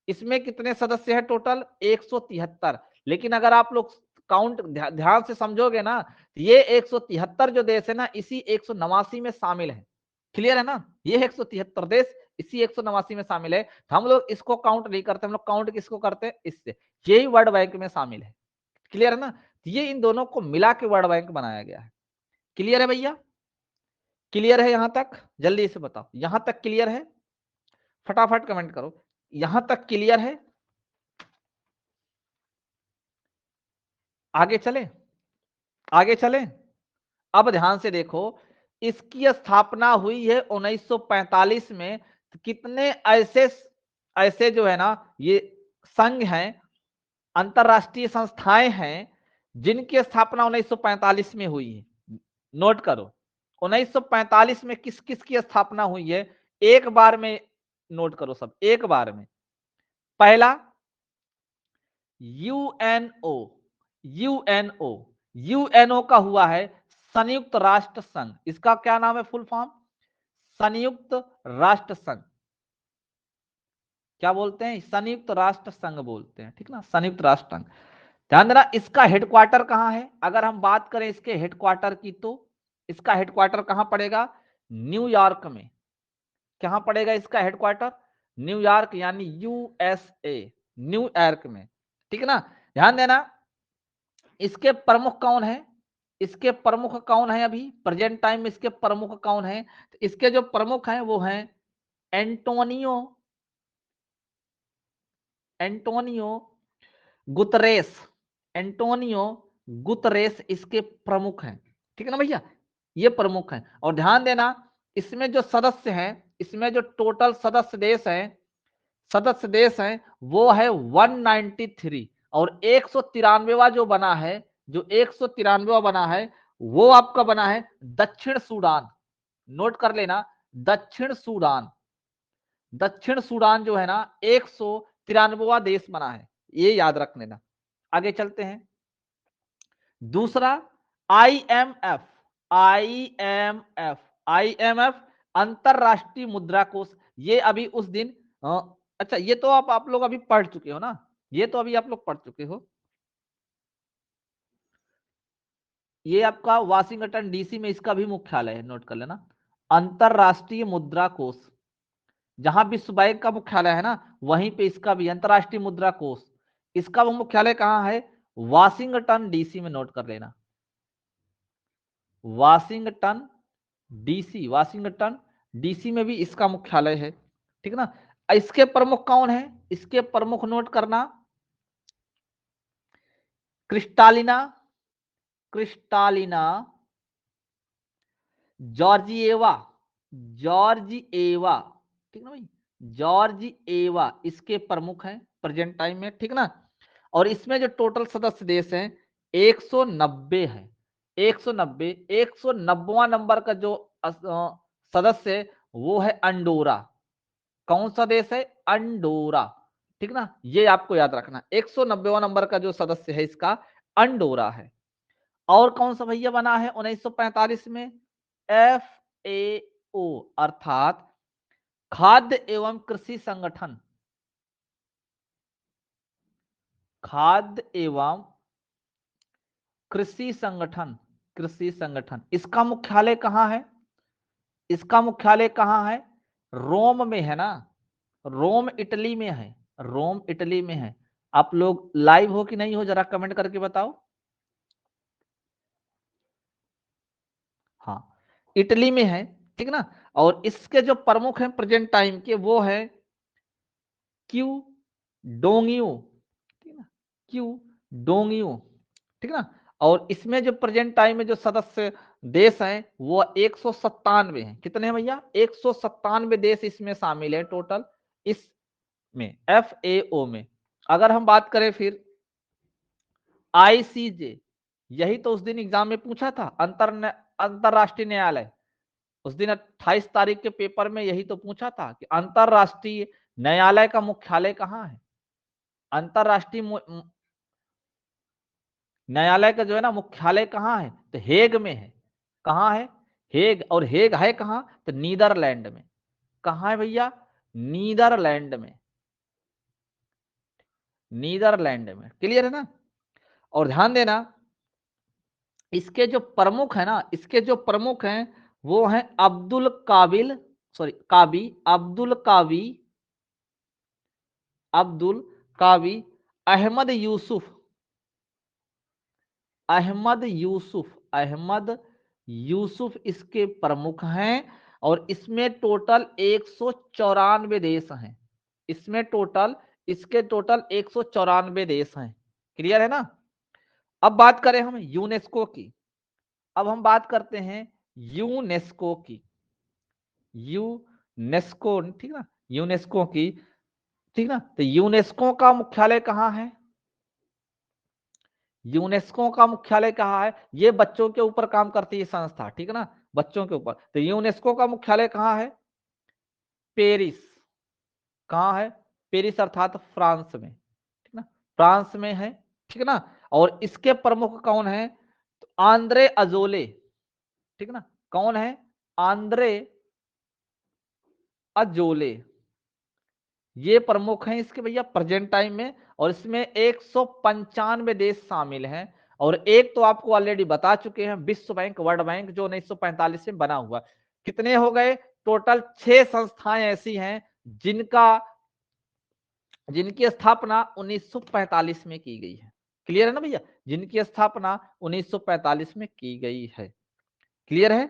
A: इसमें कितने सदस्य हैं टोटल, 173। लेकिन अगर आप लोग काउंट ध्यान से समझोगे ना, ये 173 जो देश है ना, इसी 189 में शामिल है। क्लियर है ना, ये 173 देश इसी 189 में शामिल है। तो हम लोग इसको काउंट नहीं करते, हम लोग काउंट किसको करते हैं, इससे, यही वर्ल्ड बैंक में शामिल है। क्लियर है ना, ये इन दोनों को मिला के वर्ल्ड बैंक बनाया गया है। क्लियर है भैया, क्लियर है यहां तक, जल्दी से बताओ, यहां तक क्लियर है, फटाफट कमेंट करो, यहां तक क्लियर है। आगे चले, आगे चले। अब ध्यान से देखो, इसकी स्थापना हुई है 1945 में। कितने ऐसे ऐसे जो है ना, ये संघ हैं, अंतरराष्ट्रीय संस्थाएं हैं, जिनकी स्थापना 1945 में हुई है। नोट करो, 1945 में किस किस की स्थापना हुई है, एक बार में नोट करो सब, एक बार में। पहला यूएनओ, यूएनओ, यूएनओ का हुआ है संयुक्त राष्ट्र संघ। इसका क्या नाम है फुल फॉर्म, संयुक्त राष्ट्र संघ। क्या बोलते हैं, संयुक्त राष्ट्र संघ बोलते हैं, ठीक ना, संयुक्त राष्ट्र संघ। ध्यान देना, इसका हेडक्वार्टर कहां है, अगर हम बात करें इसके हेडक्वार्टर की, तो इसका हेडक्वार्टर कहां पड़ेगा, न्यूयॉर्क में। कहां पड़ेगा इसका हेडक्वार्टर, न्यूयॉर्क, यानी USA, न्यूयॉर्क में, ठीक है ना। ध्यान देना, इसके प्रमुख कौन है, इसके प्रमुख कौन है, अभी प्रेजेंट टाइम में इसके प्रमुख कौन है, तो इसके जो प्रमुख हैं वो हैं Antonio, Antonio Guterres, Antonio Guterres इसके प्रमुख हैं, ठीक है ना भैया, ये प्रमुख हैं। और ध्यान देना, इसमें जो सदस्य हैं, इसमें जो टोटल सदस्य देश हैं, सदस्य देश हैं, वो है 193। और 193वां जो बना है, जो 193वां बना है, वो आपका बना है दक्षिण सूडान। नोट कर लेना, दक्षिण सूडान, दक्षिण सूडान जो है ना 193वां देश बना है, ये याद रख लेना। आगे चलते हैं, दूसरा IMF, IMF, IMF अंतरराष्ट्रीय मुद्रा कोष। ये अभी उस दिन अच्छा, ये तो आप लोग अभी पढ़ चुके हो ना, ये तो अभी आप लोग पढ़ चुके हो। ये आपका वाशिंगटन DC में इसका भी मुख्यालय है, नोट कर लेना, अंतरराष्ट्रीय मुद्रा कोष। जहां विश्व बैंक का मुख्यालय है ना, वहीं पे इसका भी अंतरराष्ट्रीय मुद्रा कोष, इसका वो मुख्यालय कहां है, वाशिंगटन DC में। नोट कर लेना, वाशिंगटन DC, वाशिंगटन DC में भी इसका मुख्यालय है, ठीक ना। इसके प्रमुख कौन है, इसके प्रमुख नोट करना, क्रिस्टालिना, क्रिस्टालिना जॉर्जिएवा, जॉर्जिएवा, ठीक ना भाई, जॉर्जिएवा इसके प्रमुख हैं प्रेजेंट टाइम में, ठीक ना। और इसमें जो टोटल सदस्य देश हैं 190 है, 190, 190वां नंबर का जो सदस्य है वो है अंडोरा। कौन सा देश है, अंडोरा, ठीक ना, ये आपको याद रखना, 190वां नंबर का जो सदस्य है इसका अंडोरा है। और कौन सा भैया बना है 1945 में, FAO, अर्थात खाद्य एवं कृषि संगठन, खाद्य एवं कृषि संगठन, कृषि संगठन। इसका मुख्यालय कहां है, इसका मुख्यालय कहां है, रोम में है ना, रोम इटली में है, रोम इटली में है। आप लोग लाइव हो कि नहीं हो, जरा कमेंट करके बताओ। हाँ, इटली में है, ठीक ना। और इसके जो प्रमुख हैं प्रेजेंट टाइम के, वो है क्यू डोंगियो, ठीक ना, क्यू डोंगियो, ठीक ना। और इसमें जो प्रेजेंट टाइम में जो सदस्य देश हैं वो 197 हैं। कितने हैं भैया? 197 देश इसमें शामिल है टोटल इसमें FAO में। अगर हम बात करें फिर ICJ, यही तो उस दिन एग्जाम में पूछा था, अंतरराष्ट्रीय न्यायालय। उस दिन 28 तारीख के पेपर में यही तो पूछा था कि अंतरराष्ट्रीय न्यायालय का मुख्यालय कहाँ है। अंतरराष्ट्रीय न्यायालय का जो है ना मुख्यालय कहाँ है? तो हेग में है। कहाँ है? हेग। और हेग है कहाँ? तो नीदरलैंड में। कहाँ है भैया? नीदरलैंड में। नीदरलैंड में। क्लियर है ना? और ध्यान देना, इसके जो प्रमुख है ना, इसके जो प्रमुख हैं वो हैं अब्दुल कावी, अहमद यूसुफ इसके प्रमुख हैं। और इसमें टोटल 194 देश हैं। इसके टोटल 194 देश हैं। क्लियर है ना? अब बात करें हम यूनेस्को की। अब हम बात करते हैं यूनेस्को की। यूनेस्को, ठीक ना? यूनेस्को की, ठीक ना? तो यूनेस्को का मुख्यालय कहाँ है? यूनेस्को का मुख्यालय कहाँ है? ये बच्चों के ऊपर काम करती है संस्था, ठीक है ना? बच्चों के ऊपर। तो यूनेस्को का मुख्यालय कहाँ है? पेरिस। कहाँ है? पेरिस अर्थात फ्रांस में, ठीक ना? फ्रांस में है, ठीक है ना? और इसके प्रमुख कौन है? तो आंद्रे अजोले, ठीक ना? कौन है? आंद्रे अजोले, ये प्रमुख हैं इसके भैया प्रेजेंट टाइम में। और इसमें 195 देश शामिल हैं। और एक तो आपको ऑलरेडी बता चुके हैं, विश्व बैंक, वर्ल्ड बैंक, जो 1945 में बना हुआ। कितने हो गए? टोटल 6 संस्थाएं ऐसी हैं जिनकी स्थापना 1945 में की गई है। क्लियर है ना भैया? जिनकी स्थापना 1945 में की गई है। क्लियर है?